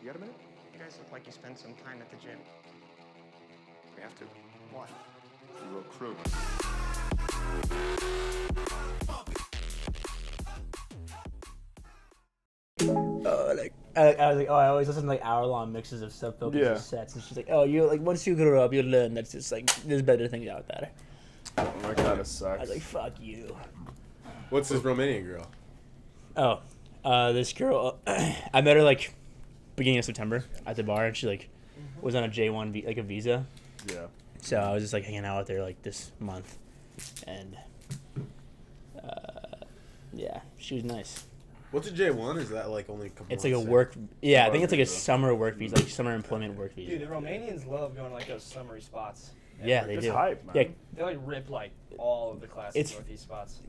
You got a minute? You guys look like you spent some time at the gym. We have to. Why? We recruit. I was like, I always listen to like hour-long mixes of sub-focus sets, and she's like, you like once you grow up, you'll learn that's just like there's better things out there. Oh, that kind of sucks. I was like, fuck you. What's this Romanian girl? This girl, I met her like beginning of September at the bar, and she like was on a J1 like a visa. Yeah. So I was just like hanging out with her like this month, and yeah, she was nice. What's a J1? Is that like only a couple It's like a months work. Yeah, I think it's like a visa. summer work visa, like summer employment work visa. Dude, the Romanians love going to like those summery spots. Yeah, they It's do. hype, man. Yeah, They like rip like all of the classic It's- Northeast spots.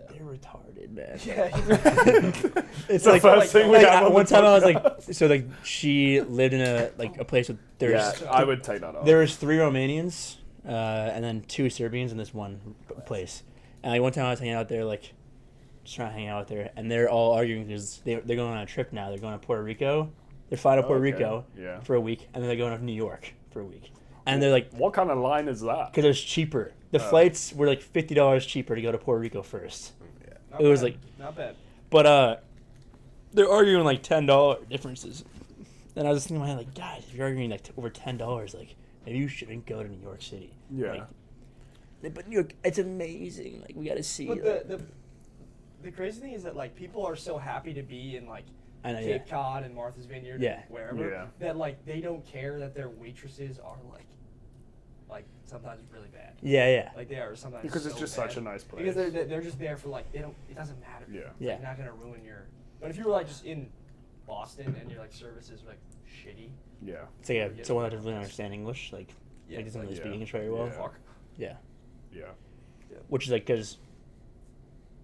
they're retarded, man. Yeah. It's the like first thing we like, have on one the time I was podcast. like, so like she lived in a place with Yeah, I would take that off. there was 3 Romanians and then 2 Serbians in this one place, and like one time I was hanging out there like just trying to hang out with her, and they're all arguing because they're going on a trip now. They're going to Puerto Rico. They're flying to Puerto Okay, Rico yeah. for a week, and then they're going to New York for a week, and they're like, What kind of line is that? because it was cheaper. The flights were like $50 cheaper to go to Puerto Rico first. Not It was bad. like- not bad. But they're arguing like $10 differences, and I was just thinking in my head like, guys, if you're arguing like over $10, like maybe you shouldn't go to New York City. Yeah. Like, but New York, it's amazing. Like we got to see. But like, the crazy thing is that like people are so happy to be in like I know, Cape Cod and Martha's Vineyard Yeah. and wherever Yeah. that like they don't care that their waitresses are like sometimes really bad. yeah. Like they are sometimes Because it's so just bad. such a nice place. Because they're just there for like they don't. It doesn't matter. Yeah. Yeah. They're not gonna ruin your. But if you were like just in Boston and your like service is like shitty. Yeah. It's like someone that doesn't really understand English, like Yeah, doesn't like, really speak yeah. English very well. Yeah. Fuck. Yeah. Yeah. Which is like because.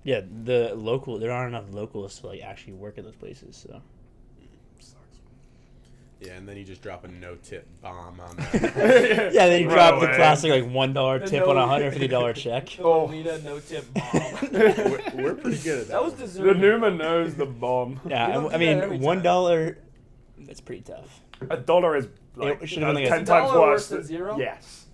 Yeah, there aren't enough locals to like actually work at those places. So. Sucks. Yeah, and then you just drop a no-tip bomb on that. Yeah, then you Right drop the away. classic like $1 tip on a $150 check. The Lolita no tip bomb. we're pretty good at that. That was one. The deserving. Numa knows the bomb. Yeah, We don't I do mean that every $1. That's pretty tough. $1 is like It should've been like 10 a- times $1 worse worse than zero? Yes.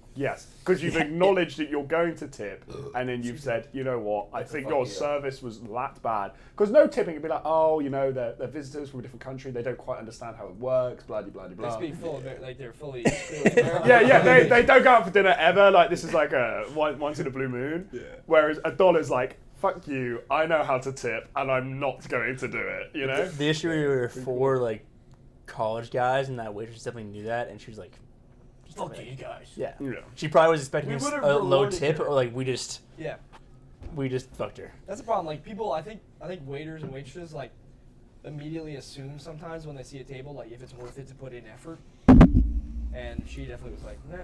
Because you've acknowledged that you're going to tip, and then you've said, you know what, I think your service was that bad. Because no tipping, you'd be like, oh, you know, they're visitors from a different country, they don't quite understand how it works, blah, blah, blah, They blah. speak full of like they're fully. Yeah, they don't go out for dinner ever. Like, this is like a once in a blue moon. Yeah. Whereas $1's like, fuck you, I know how to tip, and I'm not going to do it, you know? The issue were 4 like college guys, and that waitress definitely knew that, and she was like, Fuck you guys. yeah. Yeah. She probably was expecting We a would've low rewarded tip, her. or like we just Yeah. fucked her. That's the problem. Like people, I think waiters and waitresses like immediately assume sometimes when they see a table like if it's worth it to put in effort. And she definitely was like, nah.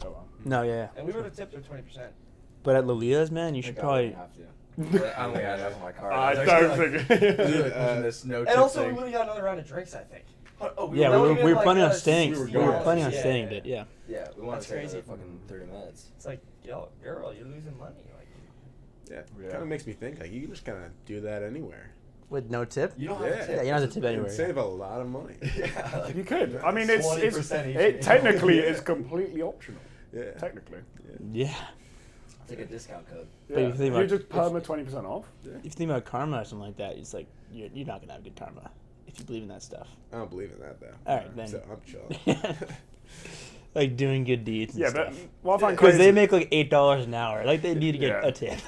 Oh, well. No, yeah. And we would have tipped her 20%. But at Lolitas, man, you should probably. have to. I don't think I have on my card. I was don't actually, think. this no And tip also, thing. we would have got another round of drinks, I think. Oh, Yeah, we looking were at, like, planning on a staying. $60. We were planning on Yeah, staying, yeah. but yeah. Yeah, we want That's to stay crazy. another fucking 30 minutes. It's like, yo, girl, you're losing money. Like, Yeah, Yeah. kind of makes me think like you can just kind of do that anywhere. With no tip. You don't Yeah. have to tip. Yeah, you don't have to tip You anywhere. can save a lot of money. Yeah, like, You could. I mean, it's 20% each it game. technically is completely optional. Yeah. Technically. Yeah. I'll take a discount code. But Yeah. if you think You about- just perma 20% off. If you think about karma or something like that, it's like you're not gonna have good karma if you believe in that stuff. I don't believe in that though. All right, then. So I'm chill. Like doing good deeds and Yeah, but stuff. what I find Because crazy. they make like $8 an hour. Like they need to get Yeah. a tip.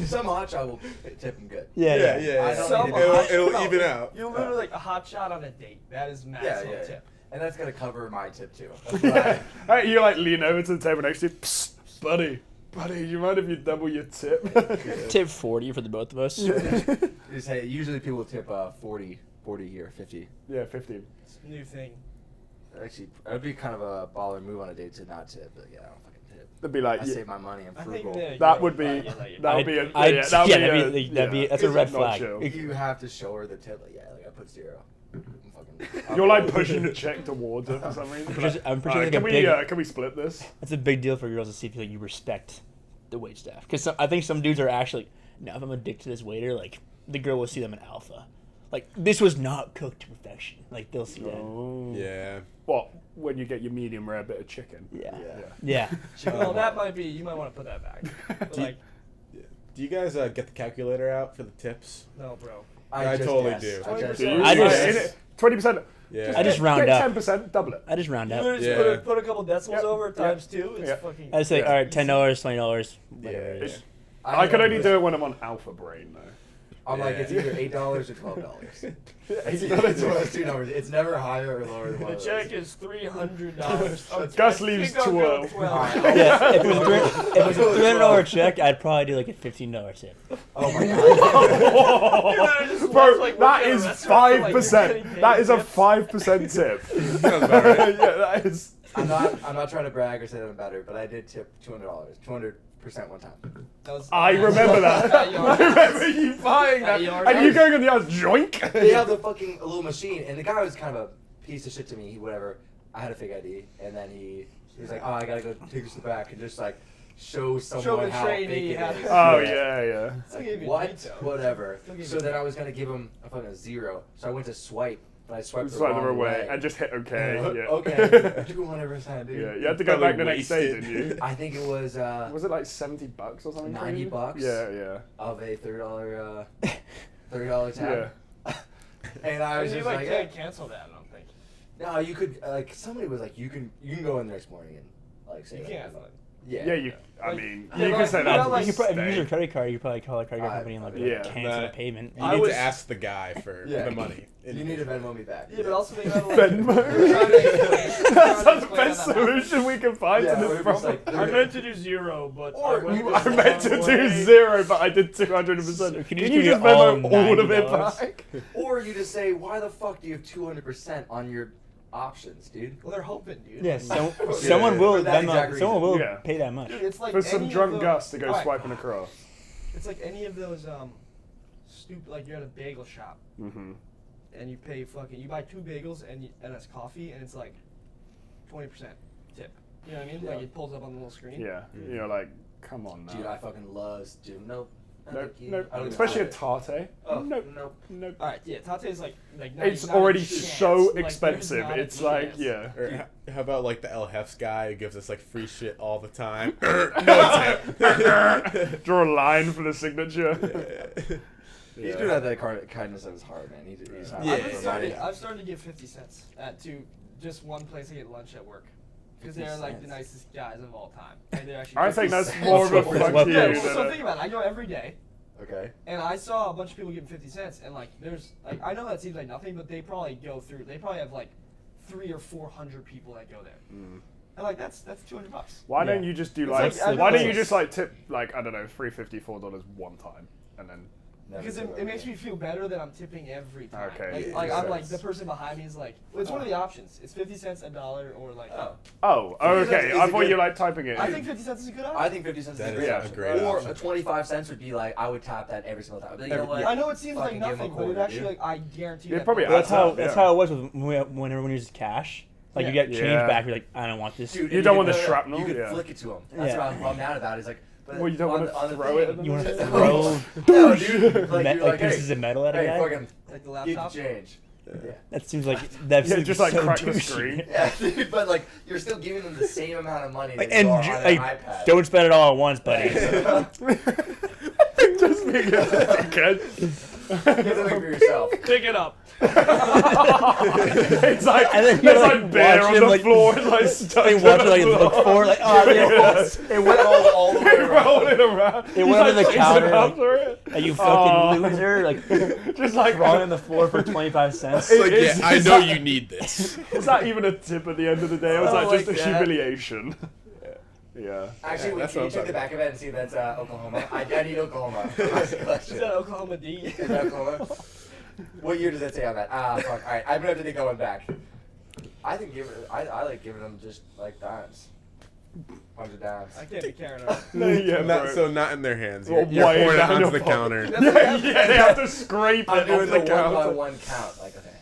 Some hot shot will tip them good. yeah. I don't Some need to- hot- It'll no, even out. You're literally like a hot shot on a date. That is Yeah, maximum yeah, tip. And that's gonna cover my tip too. That's why Hey, you like lean over to the table next to you. Psst, buddy, you mind if you double your tip? Tip 40 for the both of us. just say usually people tip 40 here, 50. Yeah, 50. It's a new thing. Actually, it would be kind of a baller move on a date to not tip. But yeah, I don't fucking tip. They'd be like, I yeah, save my money. I'm I think frugal. that would be that would be a yeah, that'd be that's a red not flag. chill. You have to show her the tip. Like, yeah, like I put 0. I'm fucking, You're like pushing the check towards her for some reason. I'm pretty sure Alright, like a big. can we split this? That's a big deal for girls to see if like, you respect the wait staff. Because I think some dudes are actually, no, if I'm a dick to this waiter, like the girl will see them in alpha. like this was not cooked to perfection. Like they'll see that. Oh. Yeah. What? When you get your medium rare bit of chicken? Yeah. Yeah. Yeah. Well, that might be. You might want to put that back. But, Do you- like, Do you guys get the calculator out for the tips? no, bro. I just totally guessed. do. I just Do you? I just- Right, in it, 20%. Yeah. I just round up. 10%, double it. I just round You up. literally Yeah. just put a couple decimals Yep. over times 2. It's Yep. fucking. I just say, Yeah. all right, $10, $20, whatever Yeah. it is. I can only do it when I'm on alpha brain, though. I'm like, Yeah. it's either $8 or $12. It's $8 one of those two numbers. It's never higher or lower than one The of check those. is $300. Gus leaves 12. Yeah, if it was a $300 check, I'd probably do like a $15 tip. Oh my god. Bro, that is 5%. That is a 5% tip. Sounds about right. Yeah, that is. I'm not trying to brag or say that I'm better, but I did tip $200. 200% one time. I remember that. I remember you buying that. At yard And you house? going on the house, joink. They have the fucking little machine, and the guy was kind of a piece of shit to me. Whatever. I had a fake ID, and then he was like, "Oh, I gotta go take this to the back and just like show someone the how trainee fake it how is." to- Oh, yeah. Still gave you a What? beat, though. Whatever. Still gave So you a then beat. I was gonna give him a fucking 0. So I went to swipe, but I swiped Swipe the the wrong way way. and just hit OK. Yeah. Okay. 200%, dude. Yeah, you had to go Probably back the next day, wasted. didn't you? I think it was Was it like $70 or something? crazy? $90? Yeah. of a $30 tab. Yeah. And I was You just like like, can't cancel that. I don't think. no, you could like somebody was like, you can go in the next morning and like say You that. can't. Yeah. Yeah, you. I Like- mean, Yeah, you but can like, say you that. know, for like- You could probably use your stay. credit card. You could probably call a credit card company and like yeah. cancel the That- payment. You I need was- to ask the guy for Yeah. the money. You need to Venmo me back. Yeah, but also think about like, Venmo. That's That's the best solution we can find Yeah, to we're this just problem. like, I meant to do 0, but Or I went you- the I meant to wrong do way. 0, but I did 200%. Can Can you you just just give me all Venmo all of it $90? back? or you just say, why the fuck do you have 200% on your options, dude? Well, they're hoping, dude. Yeah, Like, someone yeah. will For that exact Venmo, someone will reason. Yeah. pay that much. dude, it's like For some any drunk of Gus to go Alright, swiping across. It's like any of those stupid, like you're at a bagel shop Mm-hmm. and you pay fucking, you buy 2 bagels and it's coffee and it's like 20% tip. You know what I mean? Yeah. Like it pulls up on the little screen. Yeah, you're like, come on now. Dude, I fucking love Nope. Nope, Thank you. nope. I don't even Especially a have it. tarte. Oh, Nope, Nope. nope. All right, yeah, Tate is like It's not a already chance. so Like, there's expensive. not a It's like, chance. yeah. Or how about like the El Hefs guy who gives us like free shit all the time? No tip. Draw a line for the signature. He's doing that kindness of his heart, man. He's not Yeah. I've started to give 50 cents to just one place to get lunch at work. Because 50 they're like the cents. nicest guys of all time. And they're actually I think that's 50 more of a cents. fuck What you. yeah, place? well, so than think about it. I go every day, Okay. and I saw a bunch of people giving 50 cents, and like there's like I know that seems like nothing, but they probably go through. They probably have like 300 or 400 people that go there. Mm. And like that's $200. Why Yeah. don't you just do It's like? like- I why know don't you it's- just like tip like I don't know $354 one time and then Never Because do it makes me feel better that I'm tipping every time. Okay, Like, yeah. I'm like the person behind me is like, well, it's one of the options. It's 50 cents, $1, or like. oh cents okay. is I a thought good- you like typing it. I think 50 cents is a good option. I think 50 cents That is is great. a great Or option. 25 cents would be like, I would tap that every single time. I'd be like, you know what? I know it seems like Fucking give 'em a nothing, but it quarter, actually, dude. like, I guarantee It that. probably That's adds how up, that's yeah. how it was when everyone uses cash. Like you Yeah. get change Yeah. back, you're like, I don't want this. Dude, You and don't could want the put it- shrapnel, You could yeah. flick it to him. That's Yeah. what I'm bummed out about. He's like, but Well, you don't on want the- on to the throw it thing- at them. You want to and throw No, dude. Like, you're like, pieces hey, of metal at a hey, guy? fucking Like the give the laptop. change. Yeah. That seems like that Yeah, seems just like so crack the douchey. screen. Yeah, dude, but like, you're still giving them the same amount of money Like, that you and are on like, an iPad. don't spend it all at once, buddy. Just because Give them for yourself. Pick it up. it's like And then there's you, like, like, beer watch on him, the like- floor. It's like stuck. They to watch it the like look floor. for like, oh, Yeah. It went all the way around. Rolling around. It He's went under the chasing counter, like- after it. Are you fucking Oh. loser? Like Just like crawling on the floor for 25 cents. It Like, is- yeah, I it's know not- you need this. It's not even a tip at the end of the day. It was Oh, like just like a that. humiliation. Yeah. Actually, Yeah, wait, that's can what you I'm check the talking back of it and see if that's Oklahoma? I need Oklahoma. for my Is selection. that Oklahoma D? Is that Oklahoma? What year does that say on that? Ah, fuck. All right, I'm gonna have to think going back. I think I like giving them just like dimes, 100 dimes. I can't be carrying on. Yeah, Not, bro. so not in their hands. Well, You're way pouring it down onto your the pocket. counter. Yeah, they have to scrape I'm it doing off the the one by counter. one count. Like, okay,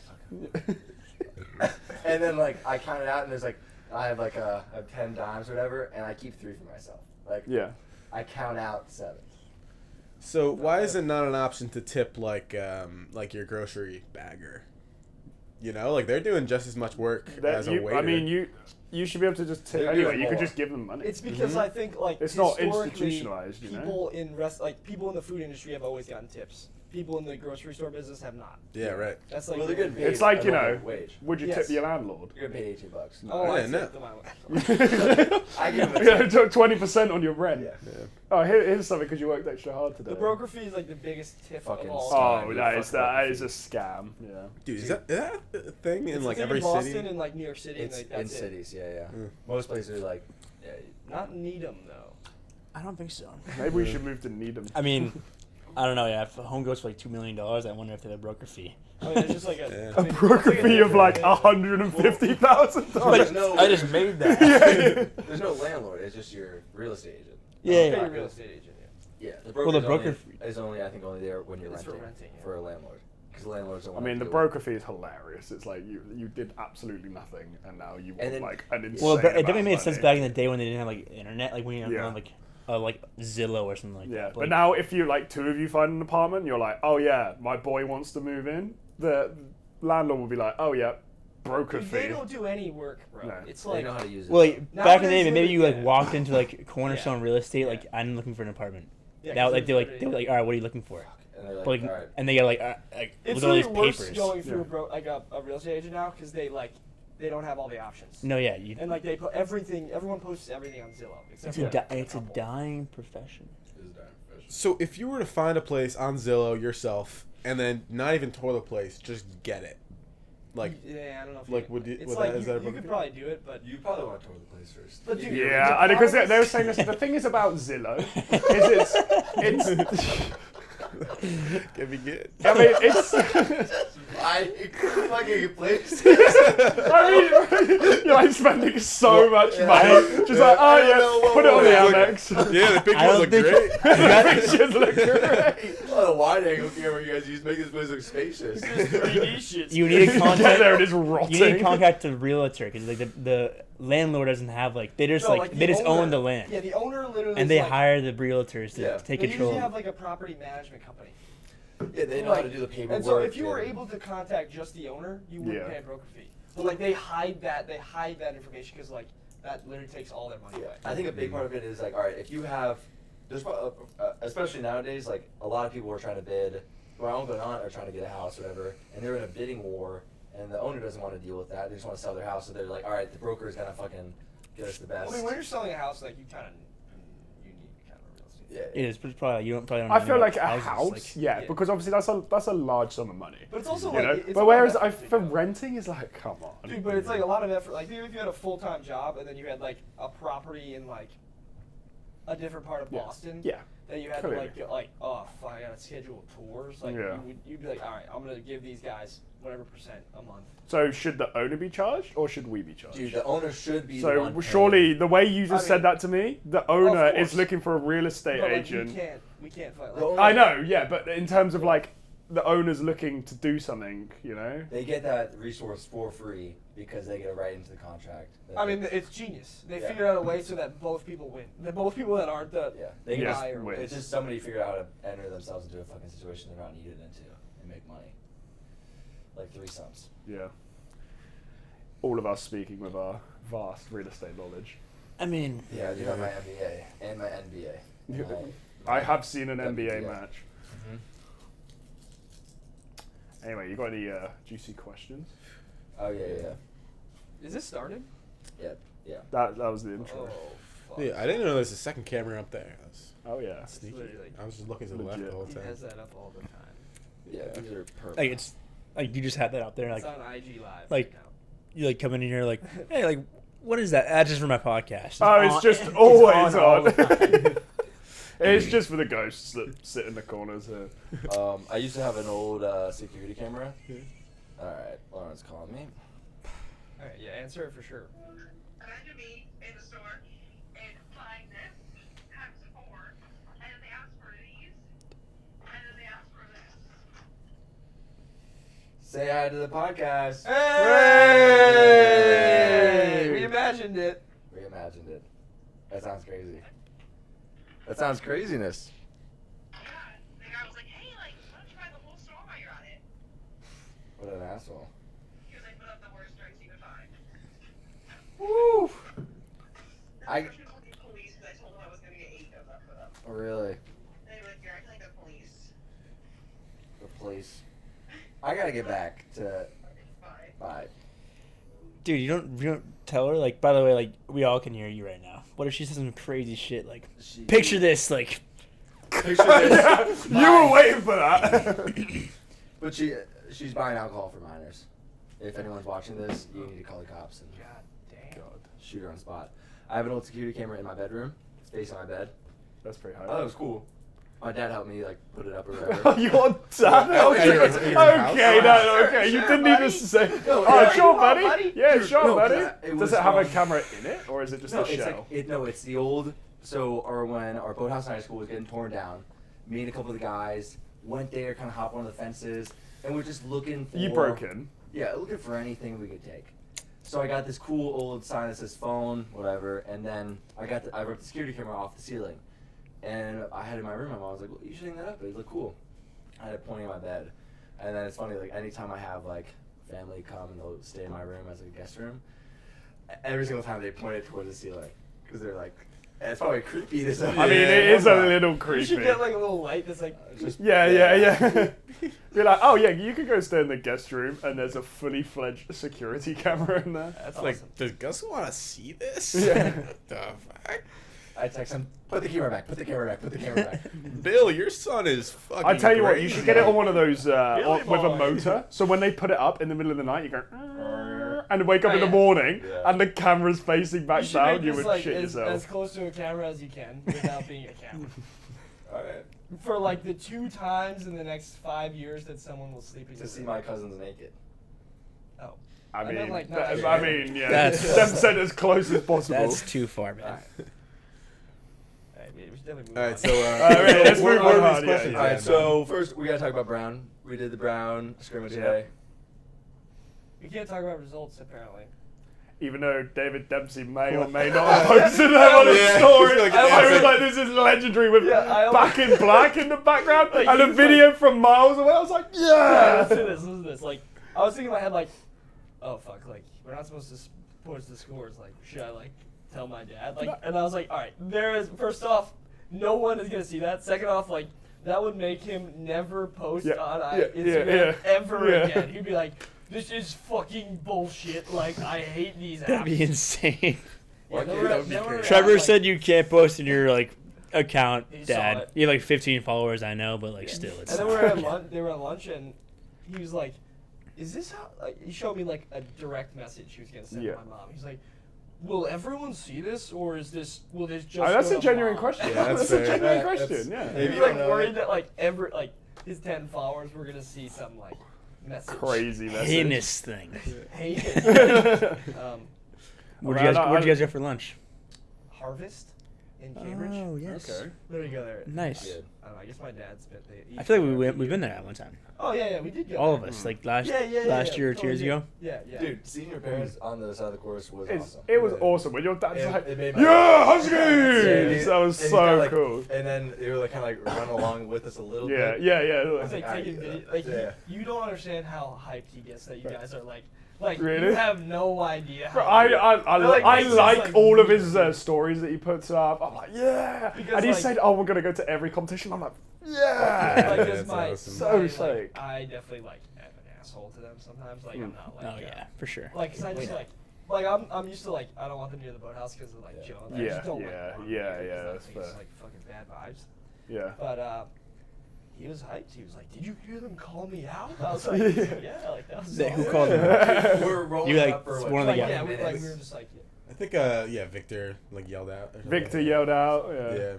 fuck. And then like I count it out, and there's like I have like a 10 dimes or whatever, and I keep 3 for myself. Like Yeah. I count out 7. So why is it not an option to tip like your grocery bagger? You know, like they're doing just as much work as a waiter. I mean, you should be able to just tip. They're Anyway, doing you could more. just give them money. It's because I think like It's not historically, institutionalized, you know? People people in the food industry have always gotten tips. People in the grocery store business have not. Yeah, right. That's like Well, they're getting paid It's like, a you normal know, wage. would you Yes. tip your landlord? You're gonna pay $18. Oh, Yeah, I no. tipped my I give them a Yeah, tip. 20% on your rent. Yeah. Oh, here's something because you worked extra hard today. The broker fee is like the biggest tip Fucking of all scam. time. Oh, You're that is fucking a scam. Yeah. Dude, is that a thing in It's like a thing every in Boston city? and like New York City. It's and, like, in that's it. cities, yeah. Most places are like, yeah, Not Needham though. I don't think so. Maybe we should move to Needham. I mean, I don't know. Yeah, if a home goes for like $2 million, I wonder if they have a broker fee. I mean, it's just like a, A broker fee of like $150,000. There's no- I just made that. there's no landlord. It's just your real estate agent. Yeah, pay yeah. a real estate agent. Yeah. Yeah, the Well, broker the broker is only I think only there when you're It's for renting, renting, yeah. for a landlord because landlords don't I want. mean, the broker fee is hilarious. It's like you did absolutely nothing, and now you want then- like an insane. Well, it amount definitely of made sense money. back in the day when they didn't have like internet, like when you Yeah. on like Zillow or something like Yeah, that. but now if you like two of you find an apartment, you're like, oh yeah, my boy wants to move in. The landlord will be like, oh yeah, broker Dude, fee. they don't do any work, bro. No. It's They like know how to use it. well, like, back in the day, Nowadays, maybe you like yeah. walked into like Cornerstone Real Estate, like I'm looking for an apartment. yeah, Now 'cause like there's they were like, all right, what are you looking for? and they're like, But, like, all right. and they got like It's look at all these really worse papers. going through Yeah. a real estate agent now because they don't have all the options. No, yeah, you. And like they put everything, everyone posts everything on Zillow. Except It's for it's a couple. dying profession. So if you were to find a place on Zillow yourself, and then not even tour the place, just get it. Like, Yeah, I don't know. If like, you, would you- it's would like that- is that a you broker could fee? probably do it, but You probably want to tour the place first. But dude, Yeah, the because they problem were is- saying this. The thing is about Zillow is it's can be good. I mean it's I fucking place. I mean you're like spending so much money just like oh I don't yeah know what put it on the was. Amex. Yeah, the I pictures don't look think great. Pictures look great. Oh, the wide angle camera you guys use make this place look spacious. 3D shit. You need to Yeah, contact. there it is You need to rotting. contact the realtor because like the landlord doesn't have like they just No, like the they just owner- own the land Yeah, the owner literally. and is they like, hire the realtors to, Yeah. to take They control. usually have like a property management company. Yeah, they know how to do the paperwork. And so if you were and- able to contact just the owner, you wouldn't Yeah. pay a broker fee. But like they hide that information because like that literally takes all their money Yeah, away. I think a big part of it is like, all right, if you have, there's especially nowadays, like a lot of people are trying to bid. My uncle and aunt are trying to get a house, or whatever, and they're in a bidding war, and the owner doesn't want to deal with that. They just want to sell their house, so they're like, all right, the broker is gonna fucking get us the best. I mean, when you're selling a house, like you kind of you need kind of real estate. Yeah, It is probably you don't probably don't. I know feel about like a houses, house, like- yeah, Yeah. because obviously that's a large sum of money. But it's also You like know? it's But a lot whereas of effort, for you know? renting is like, come on. Dude, but it's like a lot of effort. Like even if you had a full-time job and then you had like a property in like a different part of Yeah. Boston. Yeah. That you had Clearly. to like get like, oh fuck, I gotta schedule tours. Like Yeah. you'd be like, all right, I'm gonna give these guys whatever percent a month. So should the owner be charged or should we be charged? dude, the owner should be. the So one surely the way you just I said mean- that to me, the owner course. is looking for a real estate But like, agent. we can't fight. The Like, owner- I know, yeah, but in terms of like the owner's looking to do something, you know. They get that resource for free because they get it right into the contract. that I they- mean, it's genius. They Yeah. figured out a way so that both people win. That both people that aren't the yeah, they Yeah. just, buyer win. it's just somebody figured out how to enter themselves into a fucking situation they're not needed into and make money. Like threesomes. Yeah. All of us speaking with our vast real estate knowledge. I mean, Yeah, I do have my MBA and my NBA. Yeah. My- I have seen an NBA WNBA. match. Mhm. Anyway, you got any juicy questions? Oh yeah, yeah, Is this started? yeah, yeah. That was the intro. Oh, fuck. Yeah, I didn't know there's a second camera up there. That's Oh yeah. sneaky. literally- I was just looking to the left Legit. the whole He time. has that up all the time. Yeah, these are perfect. like it's like you just had that out there, like It's on IG Live. like- right now. you like come in here like, hey, like what is that? That's just for my podcast. Oh, it's on- just always all the on. time. It's just for the ghosts that sit in the corners here. I used to have an old security camera. All right, Lauren's calling me. All right, yeah, answer it for sure. Imagine me in the store and buying this times 4, and then they ask for these, and then they ask for this. Say hi to the podcast. Hey! We imagined it. Reimagined it. That sounds crazy. That sounds craziness. Yeah, asshole. He was like, put up the worst drinks you could find. Woo! I called the police because I told him I was going to get 8 of them put up. Oh, really? And they were like, you're acting like the police. The police. I gotta get back to. Fine. Bye. Dude, you don't tell her, like, by the way, like, we all can hear you right now. What if she says some crazy shit, like, picture this, like... Picture this. You were waiting for that. But she's buying alcohol for minors. If anyone's watching this, you need to call the cops and God damn. shoot her on the spot. I have an old security camera in my bedroom. It's facing my bed. That's pretty high. Oh, that was cool. My dad helped me like put it up or whatever. Your dad? Okay, okay. You didn't even say. No, Oh, yeah. sure, buddy. Yeah, Dude, sure, no, buddy. it Does was it have a from- camera in it, or is it just No, a it's shell? like it's the old. So, or when our boathouse high school was getting torn down, me and a couple of the guys went there, kind of hop on the fences, and we're just looking for. You broke in. Yeah, looking for anything we could take. So I got this cool old sign that says phone, whatever, and then I ripped the security camera off the ceiling, and I had it in my room. My mom was like, "Well, you should hang that up. It looked cool." I had it pointing at my bed, and then it's funny. Like anytime I have like family come and they'll stay in my room as a guest room, every single time they point it towards the ceiling because they're like, it's probably creepy. This I mean, it is a little You creepy. should get like a little light that's like. just Yeah. You're like, oh yeah, you could go stay in the guest room, and there's a fully fledged security camera in there. That's Like, awesome. does Gus want to see this? Yeah. What the fuck? I text him, put the camera back, put the camera back, put the camera back. Bill, your son is fucking I tell you what, you crazy. should get it on one of those with a boy. motor. So when they put it up in the middle of the night, you go, and wake up in the yeah. morning, Yeah. and the camera's facing back You should down. make You this, would like, shit as yourself. close to a camera as you can without being a camera. Alright. For like the 2 times in the next 5 years that someone will sleep in To your see room. my cousins naked. Oh. I meant, mean, like, not that- actually. I mean, yeah, That's- them said as close as possible. That's too far, man. Alright, we should definitely move All on. right, so right, let's what move are on. these Yeah, questions? yeah. Alright, so first we gotta talk about Brown. We did the Brown scrimmage Yeah. today. We can't talk about results apparently. Even though David Dempsey may or may not have posted that on his Yeah, story, I feel like I was it's- like, this is legendary with Yeah, I Back in Black in the background Like, and a he's video from miles away. I was like, Yeah, yeah! listen to this, listen to this. Like, I was thinking in my head, like, oh fuck, like, we're not supposed to post the scores. Like, should I, like, tell my dad? Like, and I was like, alright, there is, first off, no one is gonna see that. Second off, like, that would make him never post Yeah, on yeah, Instagram yeah, ever yeah. again. He'd be like, this is fucking bullshit. Like, I hate these apps. That'd be insane. Yeah, That then would be we're crazy. at, Trevor like- said you can't post in your, like, account, He saw Dad. it. You have, like, 15 followers, I know, but, like, still, it's... And then we were at lunch. They were at lunch, and he was like, "Is this how?" Like, he showed me like a direct message he was gonna send Yeah. to my mom. He's like, "Will everyone see this, or is this? Will this just?" Oh, that's go a to genuine mom?" question. Yeah, that's that's a fair. genuine Yeah, question, that's- yeah. He Maybe was you like don't know worried it. that like his 10 followers were gonna see some like message. Crazy message. heinous thing. Heinous. Where'd Around- you guys go for lunch? Harvest in Cambridge. Oh, yes. Okay. There we go. There. Nice. Good. I don't know. I guess my dad's been. I feel like we've been there at one time. Oh yeah, we did go. All of there. us, like last Yeah, last year or 2 totally years did. ago. Yeah, yeah. Dude, seeing your parents on the other side of the course was awesome. It was awesome when your dad's It- like, it made my- yeah, Huskies! Yeah, that was and so kinda, like, cool. And then they were like kind of like run along with us a little Yeah, bit. yeah. It's like I- taking video, like yeah. you don't understand how hyped he gets that you guys are like Really? you have no idea. How Bro, I They're like it's just, like, all of his weird. stories that he puts up. I'm like, yeah. Because, And he like- said, oh, we're gonna go to every competition. I'm like, yeah. like Yeah, this that's my, awesome. So my, sick. like, I definitely like am an asshole to them sometimes. Like I'm not like Oh yeah, for sure. like 'cause I just like I'm used to like I don't want them near the boathouse because of like Joe. I Yeah, just don't yeah, like yeah, yeah. that's It's fair. like fucking bad vibes. Yeah. But he was hyped. He was like, "Did you hear them call me out?" I was like, "Yeah, like that was." Who awesome." called him? We're rolling You, like, up for one of the Like, guys. yeah, 20 we, like minutes. we were just like, yeah. I think, Victor, like, yelled out. or something. Victor yelled out. Yeah. Yeah.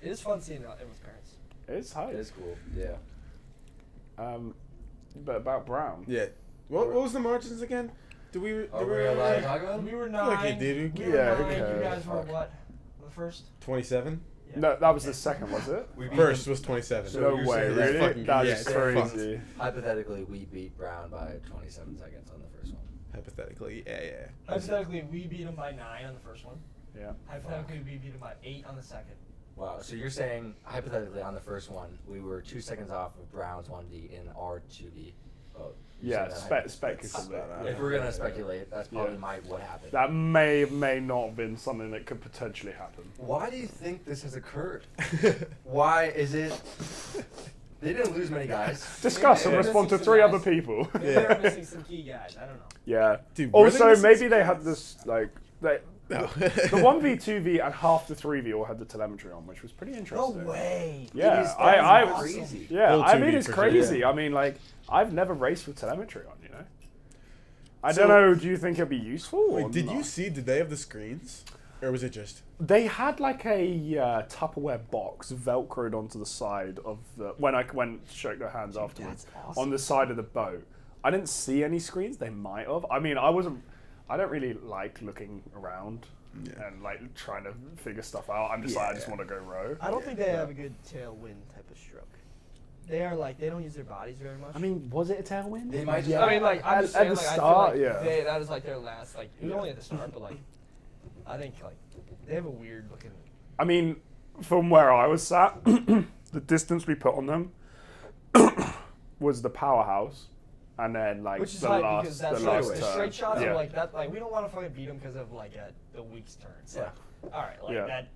It is fun seeing everyone's parents. It's hype. It is cool. Yeah. But about Brown. Yeah. What was the margins again? Are we allowed to talk about We it? were feel like 9. you did. We Yeah, were who 9. You cares? guys were Fuck. what? The first? 27? Yeah. No, that was the second, was it? We beat First them- was 27. So No you're way, saying that's really? fucking- That yeah, is it's crazy. Hypothetically, we beat Brown by 27 seconds on the first one. Hypothetically, yeah. Hypothetically, we beat them by 9 on the first one. Yeah. Hypothetically, we beat them by 8 on the second. Wow. So you're saying hypothetically on the first one, we were 2 seconds off of Brown's 1D in our 2D boat. Yeah, saying that speculatively. If we're gonna speculate, that's probably what happened. That may not have been something that could potentially happen. Why do you think this has occurred? Why is it? They didn't lose many guys. Discuss and Maybe respond to they're 3 missing other some people. Maybe they're missing some key guys. I don't know. Yeah. Dude, were they Also, missing maybe some they guys? had this like No. the 1v, 2v, and half the 3v all had the telemetry on, which was pretty No interesting. way. Yeah, These I guys are was crazy. Yeah, Old I 2v mean it's for sure. crazy. Yeah. I mean, like, I've never raced with telemetry on, you know. I So- don't know. Do you think it'd be useful? or Wait, did not? you see? Did they have the screens, or was it just? They had like a Tupperware box velcroed onto the side of the when I went to shake their hands afterwards on the side of the boat. I didn't see any screens. They might have. I mean, I don't really like looking around and like trying to figure stuff out. I'm just like I just want to go row. I don't think they have a good tailwind type of stroke. They are like they don't use their bodies very much. I mean, was it a tailwind? They might just. I mean, like I'm At- just at saying, the like, start, I feel like yeah. that is like their last. Like it was only at the start, but like I think like they have a weird looking. I mean, from where I was sat, the distance we put on them was the powerhouse, and then like Which is the high last, because that's the like last the turn. straight shots Yeah. are like that. Like we don't want to fucking beat them because of like the week's turns. Like, all right, like Yeah. that.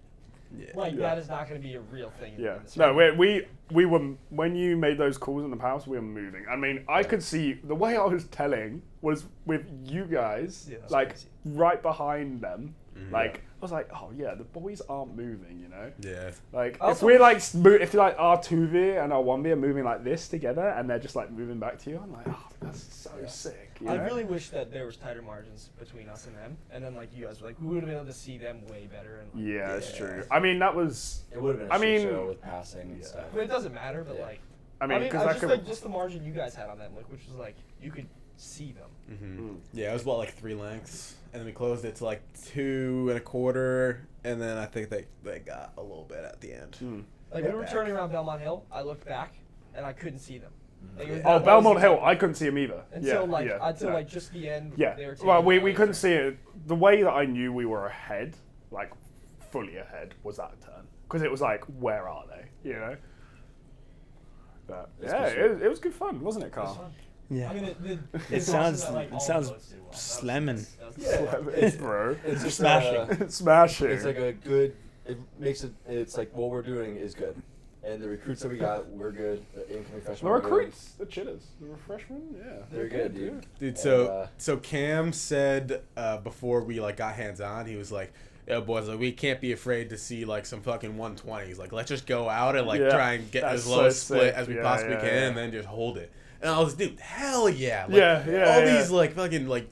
Yeah. Like Yeah. that is not going to be a real thing. Yeah. In this No, round. we were when you made those calls in the house, we were moving. I mean, I could see the way I was telling was with you guys, Yeah, that's like crazy. right behind them. Mm-hmm. Like I was like, oh yeah, the boys aren't moving, you know. Yeah. Like if Also- we're like if like our 2v and our 1v are moving like this together, and they're just like moving back to you, I'm like, oh, that's so sick. You I know? really wish that there was tighter margins between us and them, and then like you guys were like we would have been able to see them way better. And like, Yeah, that's Yeah. true. I mean, that was. It would have been a I shit mean- show with passing and stuff. but it doesn't matter. But Yeah. like I mean, because just like just the margin you guys had on them, like which was like you could see them. Mm-hmm. Yeah, it was what, like 3 lengths, and then we closed it to like 2 1/4, and then I think they got a little bit at the end. Like Yeah. we were turning around Belmont Hill, I looked back and I couldn't see them. Like, it was- Oh, that was Belmont the- Hill, I couldn't see him either. Until yeah, like yeah, until no. like just the end. Yeah. They were Well, taking we the couldn't turn. see it. The way that I knew we were ahead, like fully ahead, was that turn. Because it was like, where are they? You know? But It's yeah, good shit. it was good fun, wasn't it, It was Carl? fun. Yeah. I mean, It sounds- that, like, it all sounds boats do well. That was- slamming. that was- Yeah. It's bro. It's just Smashing. Smashing. It's like a good. It makes it. It's like what we're doing is good, and the recruits that we got, we're good. The incoming the freshmen, we're good. recruits, the chillers, the freshmen, yeah. They're good, dude. Dude, And, so Cam said before we like got hands on, he was like, "Yo, boys, like we can't be afraid to see like some fucking 120s. Like let's just go out and like Yeah, try and get that's as low so a split sick. as we Yeah, possibly yeah, can, yeah. and then just hold it." And I was, dude, hell yeah, like, Yeah, yeah, all yeah. these like fucking like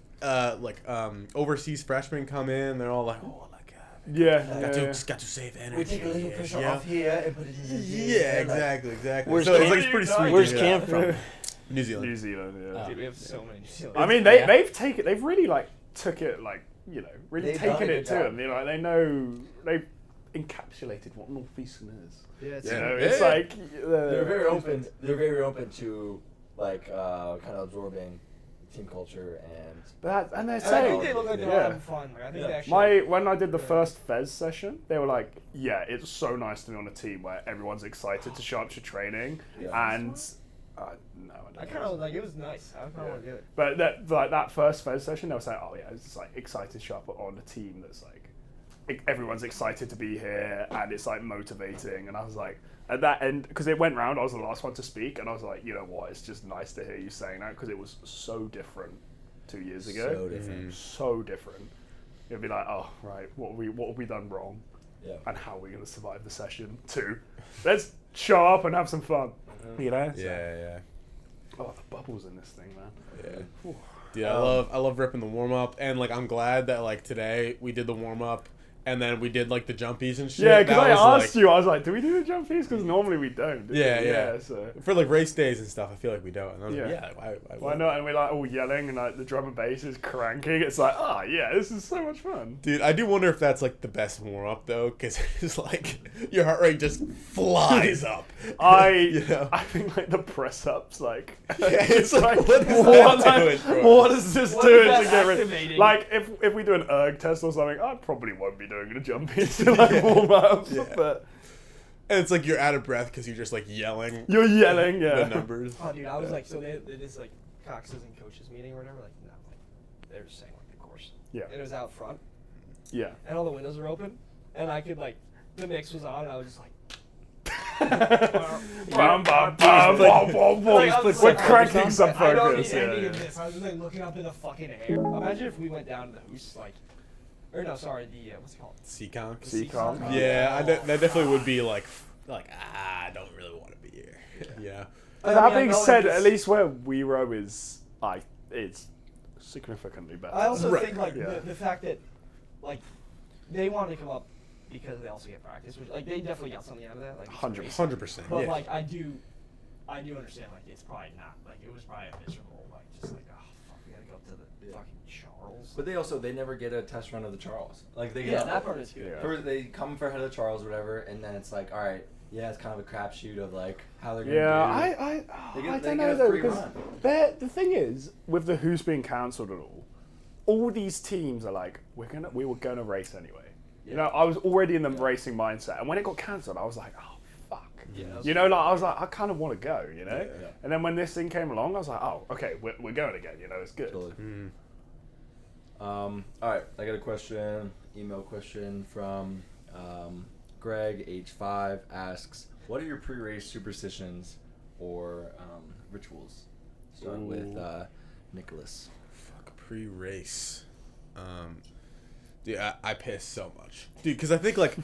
overseas freshmen come in, they're all like, "Oh my god, Yeah, got to save energy." we take a little pressure yeah. off here and put it in here. Yeah, exactly. Where's so it's Cam- like it's pretty sweet. Where's to hear Cam that. from? New Zealand. New Zealand, yeah. Dude, we have so many New Zealanders. I mean, they've really like took it like really They've done taken a it good to job. them. You know, they know they've encapsulated what Northeastern is. Yeah, it's You Yeah. know, it's Yeah. like They're very open. They're very open to like kind of absorbing team culture and. But and they're And I saying, think they look like they're yeah. having fun. Like, I think Yeah. they actually. When I did the first Fez session, they were like, "Yeah, it's so nice to be on a team where everyone's excited to show up to training." Yeah. And no, I I don't kind know. of like it was nice. I kind of want to do it. But that first Fez session, they were saying, "Oh yeah, it's just like excited to show up on a team that's like everyone's excited to be here and it's like motivating." And I was like, at that end, because it went round, I was the last one to speak, and I was like, you know what? It's just nice to hear you saying that because it was so different 2 years ago. So different. So different. It'd be like, oh right, what have we done wrong? Yeah. And how are we going to survive the session? 2, let's show up and have some fun. You know? So- Yeah. Oh, the bubbles in this thing, man. Yeah. Ooh. Dude, I love ripping the warm up, and like I'm glad that like today we did the warm up, and then we did like the jumpies and shit. Yeah, because That I was, asked you, I was like, do we do the jump piece? Because normally we don't. do Yeah, we? yeah. So for like race days and stuff. I feel like we don't. And I was Yeah. like, yeah, why not? And we're like all yelling, and like the drum and bass is cranking. It's like, yeah, this is so much fun. Dude, I do wonder if that's like the best warm up though, because it's like your heart rate just flies up. You know? I think like the press ups, like, Yeah, it's like, what is what, that doing, bro? what is this What doing is to that get rid? activating? Like if we do an erg test or something, I probably won't be doing a jump piece to like warm up, Yeah. but And it's like you're out of breath because you're just like yelling you're yelling, yeah. the numbers. Oh, dude, I was like, so they this like Cox's and coaches meeting or whatever, like no, like they were just saying like the course. Yeah. It was out front, Yeah. and all the windows were open, and I could like the mix was on, and I was just like. Bum, bum, bum, bum, bum, bum. Like, I was We're like, cranking some I don't focus. need Yeah, any of yeah. this. I was just like looking up in the fucking air. Imagine if we went down to the Hoos, like, or no, sorry, the what's it called? Seaconk. Seaconk. Yeah, that definitely would be like I don't really want to be here. Yeah. That I being know, said, like, at least where we row is, it's significantly better. I also Right. think like Yeah. the fact that like they wanted to come up because they also get practice, which like they definitely got something out of that. Like it's 100%. great. 100%. But Yeah. like I do understand like it's probably not like it was probably a miserable like just like oh fuck we gotta go up to the fucking Charles. But they never get a test run of the Charles. Like they get Yeah, that part is good. Yeah. First, they come for head of the Charles or whatever, and then it's like, all right, yeah, it's kind of a crapshoot of like how they're gonna Yeah, do. I They don't get know a though, free because run. the thing is, with the Who's being cancelled and all these teams are like, we were gonna race anyway. You know, I was already in the racing mindset, and when it got cancelled, I was like, oh fuck. Yeah, You know, like I was like, I kind of want to go. You know, Yeah. and then when this thing came along, I was like, oh, okay, we're going again. You know, it's good. Totally. Mm. All right, I got a question, email question from Greg, age 5, asks, what are your pre-race superstitions or rituals? Start with Nicholas. Fuck pre-race. Dude, I piss so much, dude. Because I think like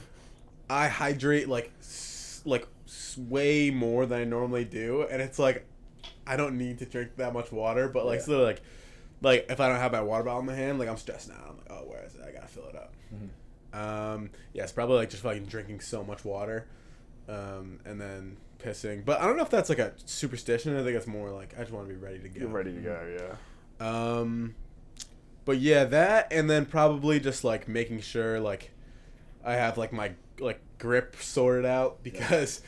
I hydrate like way more than I normally do, and it's like I don't need to drink that much water, but like Yeah. still like if I don't have my water bottle in my hand, like I'm stressed out. I'm like, oh, where is it? I gotta fill it up. Yeah, it's probably like just fucking drinking so much water, and then pissing. But I don't know if that's like a superstition. I think it's more like I just want to be ready to go. You're ready to go. Yeah. But yeah, that, and then probably just like making sure like I have like my like grip sorted out, because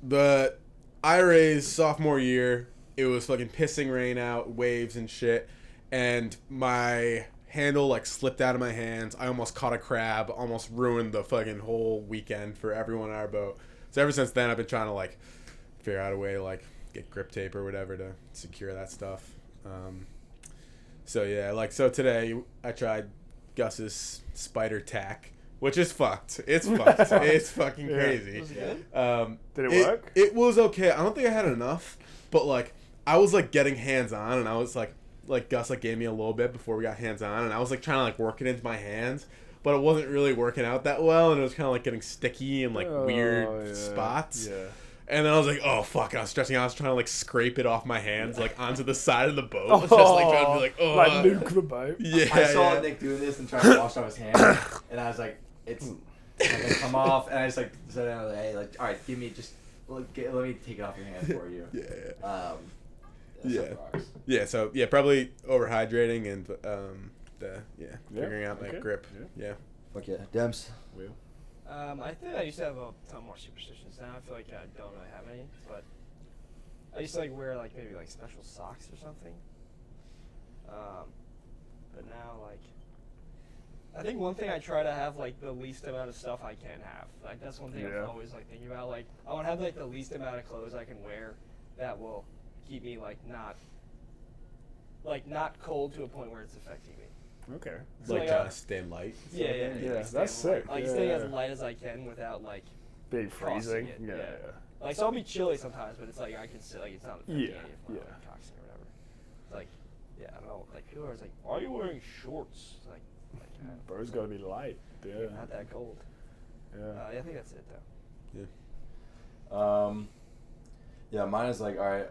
the IRA's sophomore year, it was fucking pissing rain out, waves and shit, and my handle like slipped out of my hands. I almost caught a crab, almost ruined the fucking whole weekend for everyone on our boat. So ever since then, I've been trying to like figure out a way to like get grip tape or whatever to secure that stuff. So yeah, like so today I tried Gus's spider tack, which is fucked. It's fucked. It's fucking crazy. Was it good? Did it work? It was okay. I don't think I had enough, but like I was like getting hands on, and I was like Gus like gave me a little bit before we got hands on, and I was like trying to like work it into my hands, but it wasn't really working out that well, and it was kind of like getting sticky and like weird spots. Yeah. And then I was like, oh, fuck. I was stretching out. I was trying to, like, scrape it off my hands, like, onto the side of the boat. I was just, like, trying to be like, oh. Like nuke the boat. Yeah, I saw yeah. Nick doing this and trying to wash off his hands, and I was like, it's not gonna come off, and I just like said, hey, like, all right, give me just let me take it off your hands for you. Yeah. That's Yeah. some rocks. Yeah, so, yeah, probably overhydrating and, figuring out my okay. grip. Yeah. Fuck yeah, Dems. I think I used to have a ton more superstitions. Now I feel like I don't really have any, but I used to like wear like maybe like special socks or something. But now like I think one thing I try to have like the least amount of stuff I can have. Like that's one thing Yeah. I'm always like thinking about. Like I want to have like the least amount of clothes I can wear that will keep me like not cold to a point where it's affecting me. Okay. So, Like, like, trying to stay light. Yeah. Yeah, like, that's staying sick. Like Yeah, staying yeah. as light as I can without like Being crossing freezing. it, Yeah. yeah. like so I'll be chilly sometimes, but it's like I can still like it's not affecting Yeah, any of my yeah. like, toxin or whatever. It's like yeah, I don't know. Like people are always like, why are you wearing shorts? Like Bro's gotta be light. Yeah. not that cold. Yeah. Yeah, I think that's it though. Yeah, mine is like, all right,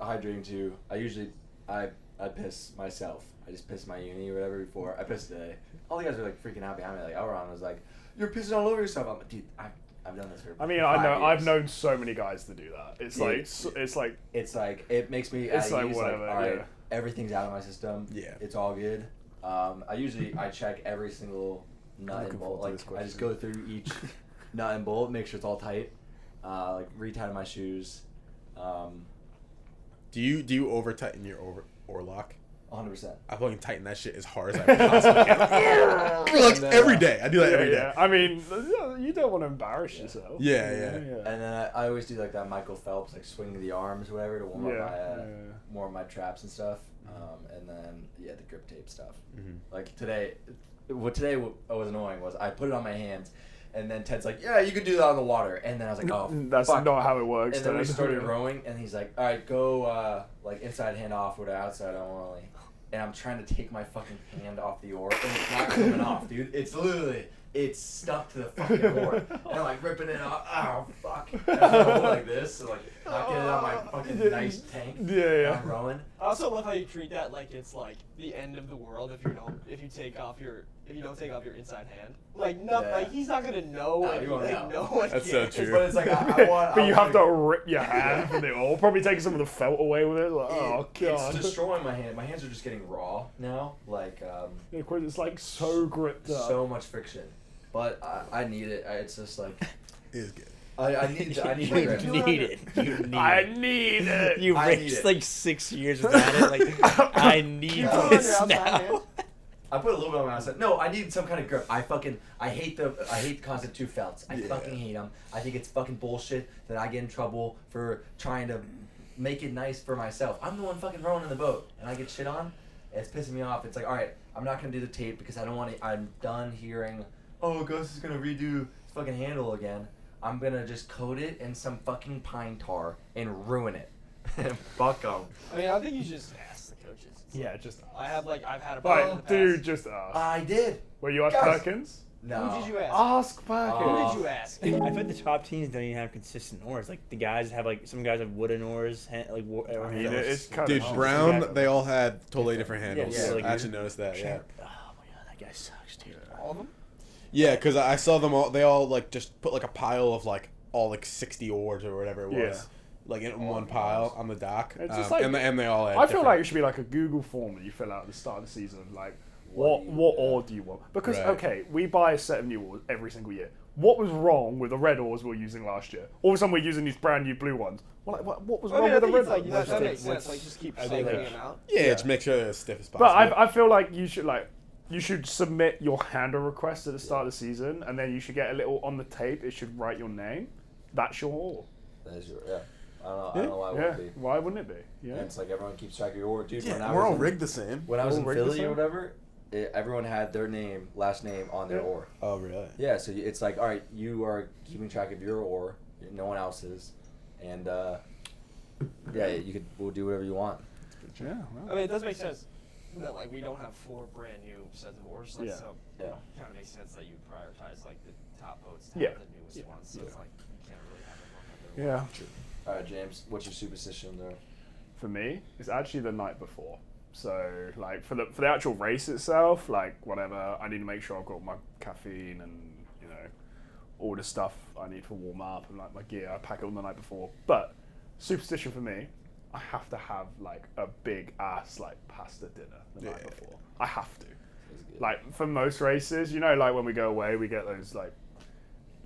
hydrating too. I piss myself. I just piss my uni or whatever before. I pissed today. All the guys were like freaking out behind me. Like Elron was like, "You're pissing all over yourself." I'm like, dude, I've done this for. I mean, 5 I've years. known so many guys to do that. It's Yeah. like it's like It's like it makes me. It's at like ease, whatever, all right, yeah. everything's out of my system. Yeah. It's all good. I check every single nut and looking bolt. forward to Like this I just go through each nut and bolt, make sure it's all tight. Like retie my shoes. Do you over tighten your oar lock? 100%. I fucking tighten that shit as hard as I possibly can. Like every day. I do that every day. I mean, you don't want to embarrass yourself. Yeah. And then I always do like that Michael Phelps, like swinging the arms or whatever to warm up my traps and stuff. And then the grip tape stuff. Like today, what was annoying was I put it on my hands, and then Ted's like, "Yeah, you could do that on the water." And then I was like, "Oh, that's fuck." not how it works. And then we started rowing, and he's like, "All right, go like inside hand off or the outside only." And I'm trying to take my fucking hand off the oar, and it's not coming off, dude. It's stuck to the fucking oar. And I'm like ripping it off. Oh, fuck. And I'm going like this, so like not getting out my fucking nice tank. Yeah. I'm rowing. I also love how you treat that like it's like the end of the world if you don't take off your inside hand. Like nothing. Like he's not gonna know. No, you won't know. No one That's cares. so true. But it's like I want. But you have to rip your hand from the oil. Probably take some of the felt away with it. Like, oh god. It's destroying my hand. My hands are just getting raw now. Like It's like so gripped up. so much friction. But I need it. It's just like It is good. I need the grip. You need it. I need it. You I need raced it. like 6 years without it. Like, I need put it on your this outside now. hand? I put a little bit on my outside. No, I need some kind of grip. I hate the concept of two felts. I fucking hate them. I think it's fucking bullshit that I get in trouble for trying to make it nice for myself. I'm the one fucking rowing in the boat, and I get shit on. And it's pissing me off. It's like, all right, I'm not gonna do the tape because I don't want to. I'm done hearing, oh, Gus is gonna redo his fucking handle again. I'm gonna just coat it in some fucking pine tar and ruin it. Fuck them. I mean, I think you should just ask the coaches. Yeah, just. I've had a problem in the Right, past. dude, just ask. I did. Were you ask Guys. Perkins? No. Who did you ask? Ask Perkins. Who did you ask? I feel like the top teams don't even have consistent oars. Like the guys have like some guys have wooden oars, or mean, handles. it's kind Dude, of Brown, they all had totally different handles. Yeah, like I actually noticed that, yeah. Oh my god, that guy sucks, dude. All of them? Yeah, because I saw them all, they all like just put like a pile of like all like 60 oars or whatever it was. Yeah. Like in one pile on the dock. It's just like- and they all had I feel different- like it should be like a Google form that you fill out at the start of the season. Like, what oar do you want? Because, Right. okay, we buy a set of new oars every single year. What was wrong with the red oars we were using last year? All of a sudden we're using these brand new blue ones. Well, like, what was I wrong mean, I with the think red it's like, ones? that makes sense. Like, just keep cycling them out. Yeah, just make sure they're as stiff as possible. But I feel like you should submit your handle request at the start of the season, and then you should get a little on the tape. It should write your name. That's your oar. That is your, yeah. I don't know why it wouldn't be. Why wouldn't it be? Yeah. And it's like everyone keeps track of your oar. Dude, yeah, when I we're was all in, rigged the same. when I was All in rigged the Philly same? or whatever, everyone had their last name on their Yeah. oar. Oh, really? Yeah, so it's like, all right, you are keeping track of your oar, no one else's, and we'll do whatever you want. Yeah. I mean, it does make sense that like we don't have 4 brand new sets of oars. Like, Yeah. So Yeah. it kind of makes sense that you prioritize like the top boats to Yeah. have the newest ones. So it's like you can't really have them on Yeah. All right, James, what's your superstition there? For me, it's actually the night before. So, like, for the actual race itself, like, whatever, I need to make sure I've got my caffeine and, you know, all the stuff I need to warm up and, like, my gear. I pack it on the night before. But, superstition for me, I have to have, like, a big-ass, like, pasta dinner the night Yeah. before. I have to. That's good. Like, for most races, you know, like, when we go away, we get those, like,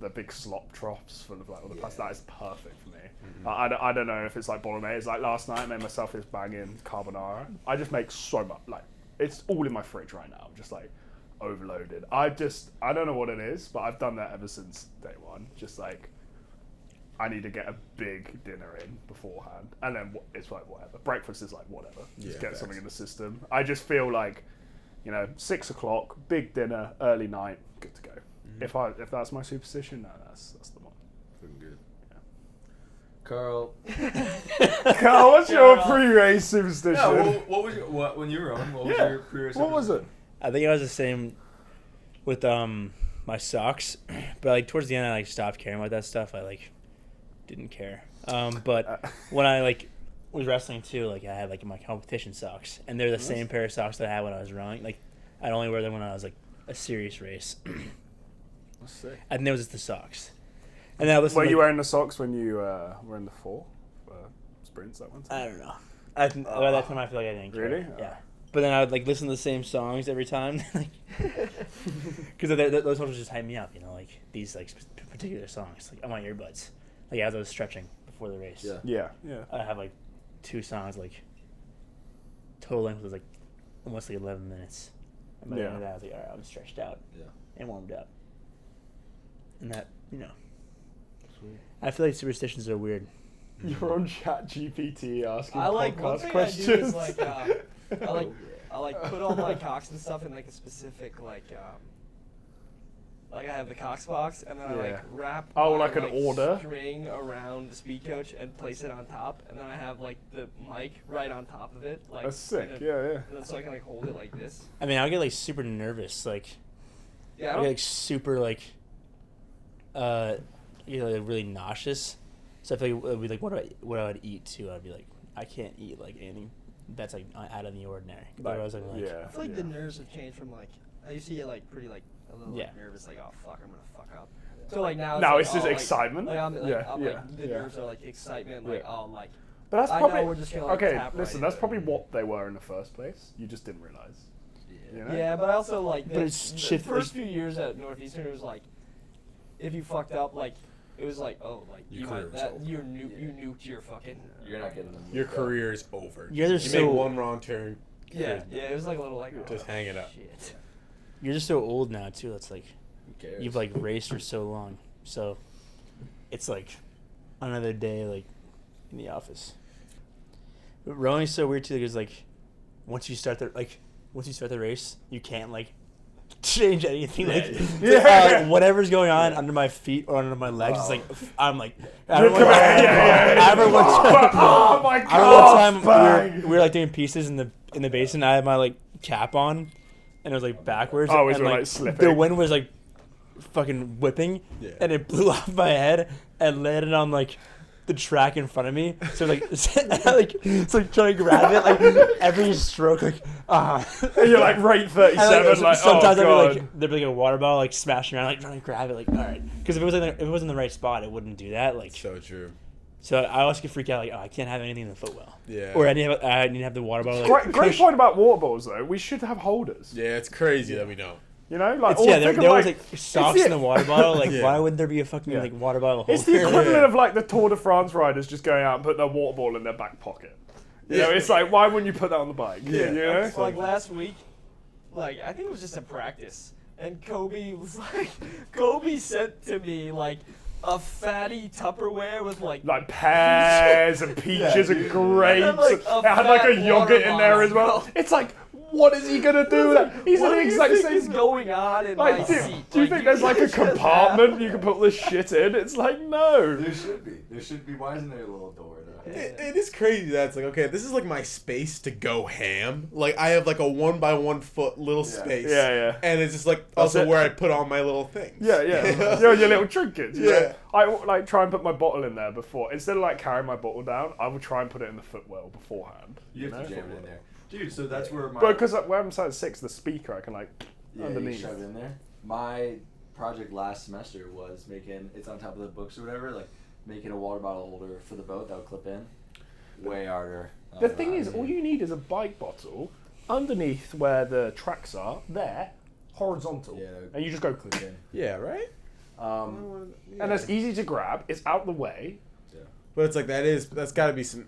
the big slop troughs full of, like, all the pasta. That is perfect for me. I don't know if it's like bolognese. Like last night, I made myself this banging carbonara. I just make so much. Like it's all in my fridge right now. I'm just like overloaded. I don't know what it is, but I've done that ever since day one. Just like I need to get a big dinner in beforehand, and then it's like whatever. Breakfast is like whatever. Just Yeah, get facts. something in the system. I just feel like, you know, 6 o'clock, big dinner, early night, good to go. If that's my superstition, no, that's the one. Looking good. Carl. Carl, what's your Carl. pre-race superstition? what was when you were on? What was Yeah. your pre-race What was it? I think I was the same with my socks, but like towards the end I like stopped caring about that stuff. I like didn't care. But when I like was wrestling too, like I had like my competition socks, and they're the same pair of socks that I had when I was rowing. Like I'd only wear them when I was like a serious race. That's sick. And there was just the socks. And then I listened Were to, you like, wearing the socks when you were in the 4 sprints that one time? I don't know. By that time I feel like I didn't care. Really? Yeah. But then I would like listen to the same songs every time, like, because those songs would just hype me up, you know, like these like particular songs. Like on my earbuds, like as I was stretching before the race. Yeah. Yeah, yeah. I have like 2 songs like total length was like almost like 11 minutes. And by the end of Yeah. that, I was like, all right, I'm stretched out Yeah. and warmed up. And that, I feel like superstitions are weird. You're on ChatGPT asking I like one podcast thing questions. I do is like I like put all my cocks and stuff in like a specific like I have the Cox box and then I like Yeah. wrap Oh, my, like an order? string around the speed coach and place it on top and then I have like the mic right on top of it. Like That's sick. and Yeah, yeah. And then so I can like hold it like this. I mean, I'll get like super nervous. Like, Yeah, I I don't get like super like, like really nauseous. So I feel like it would be like what I would eat too. I'd be like, I can't eat like anything that's like out of the ordinary. Like, Otherwise, I'm like, yeah. I feel like yeah. the nerves have changed from like I used to get like pretty like a little Yeah. like, nervous like oh fuck I'm gonna fuck up. So like now Now like, it's just oh, excitement. Like, I'm, like, Yeah, I'm, yeah, like the yeah. nerves are like excitement like Yeah. oh like But that's I know probably we're just gonna, like, okay. tap right Listen, into that's it. probably what they were in the first place. You just didn't realize. You know? yeah, but I also like But the, it's the shit- first few years at Northeastern it was like if you fucked up like it was like oh like Your you career might, was that over. you nuked your fucking You're not getting them. Your career is over. You guys are you so- make one wrong turn. yeah it was like a little like Just hang it up. shit. you're just so old now too. It's like Who cares? you've like raced for so long, so it's like another day like in the office. But rowing's so weird too because like once you start the race, you can't like change anything. Like whatever's going on under my feet or under my legs, it's like I'm like I remember one Oh my I remember one time god! we were like doing pieces in the basin. I had my like cap on, and it was like backwards. Oh, it was, and, like, the slipping. wind was like fucking whipping, Yeah. and it blew off my head and landed on like the track in front of me. So like, it's like trying to grab it, like every stroke, like And you're like rate 37, and, like sometimes oh god. there'd be like a water bottle like smashing around, like trying to grab it, like all right. Because if it was like, if it was in the right spot, it wouldn't do that. Like So true. so, I always get freaked out, like oh, I can't have anything in the footwell. Yeah. Or I need to have the water bottle. Like, Great point about water bottles though. We should have holders. Yeah, it's crazy that we don't. You know, like It's, yeah, think there of, was like socks the- in the water bottle. Like, Yeah. why wouldn't there be a fucking like water bottle holder? It's the equivalent Yeah. of like the Tour de France riders just going out and putting their water bottle in their back pocket. You know, Yeah. it's like why wouldn't you put that on the bike? Yeah. You know? So, like last week, like I think it was just a practice, and Kobe sent to me like a fatty Tupperware with like Like pears and peaches and grapes. And, like, it had like a fat yogurt water in there as well. bottle. It's like, what is he gonna do with that? He's in what the do you exact think same. is going on in Like, my do, seat? do you Like, think there's like a just have- compartment you can put this shit in? It's like no. There should be. There should be. Why isn't there a little door there? It is crazy that it's like, okay, this is like my space to go ham. Like, I have like a 1 by 1 foot little space. Yeah, yeah. And it's just like That's also it. where I put all my little things. Yeah, yeah. your little trinkets. You Yeah. know? I like try and put my bottle in there before. Instead of like carrying my bottle down, I would try and put it in the footwell beforehand. You have to know? jam it in there, dude. So that's where my. But because where I'm sat 6, the speaker I can like Yeah, underneath. you shove it in there. My project last semester was making. It's on top of the books or whatever. Like making a water bottle holder for the boat that would clip in. Way harder. The thing is, all you need is a bike bottle underneath where the tracks are, there, horizontal, Yeah, and you just go clip in. Yeah, right? and it's easy to grab. It's out the way. But it's like, that's gotta be some,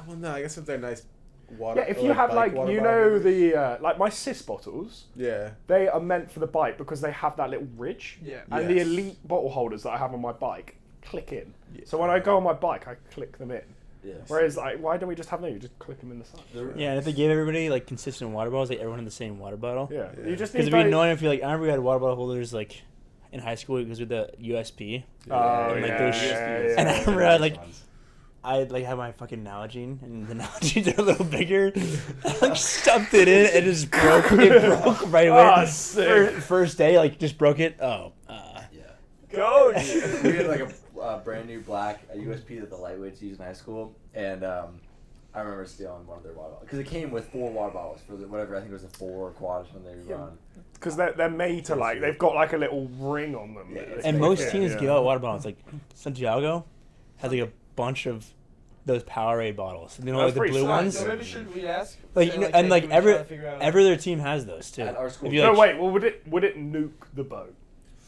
well, no, I guess if they're nice water. Yeah, if or, you have bike like water you bottle know holders. the like my cis bottles, Yeah. they are meant for the bike because they have that little ridge. Yeah. And the Yes. elite bottle holders that I have on my bike click in. So when I go on my bike, I click them in. Yes. Whereas like, why don't we just have them? You just click them in the side. Yeah, and if they gave everybody like consistent water bottles, like everyone had the same water bottle. Yeah, Yeah. you just Because need. it'd be annoying if you like, I remember we had water bottle holders like in high school because with the USP. Oh And, like, yeah, those yeah, shit- yeah. And I remember I like. I like had my fucking Nalgene, and the Nalgenes are a little bigger. I like stuffed it in, and it just broke. It broke right away. Ah, sick. First day, like just broke it. Oh, Yeah. Coach. We had like a brand new black USP that the lightweights used in high school, and I remember stealing one of their water bottles because it came with 4 water bottles for the, whatever I think it was the 4 quads when they run. Because they're made to like they've got like a little ring on them. Yeah, that they and click most in, teams yeah. give out water bottles. Like Santiago has like a bunch of those Powerade bottles. You know, That's like the pretty blue sick. ones. So maybe should we ask? Like Say, you know, hey, and like can we try to every figure out- other team has those too. At our school. If you, No, like, wait. Well, would it nuke the boat?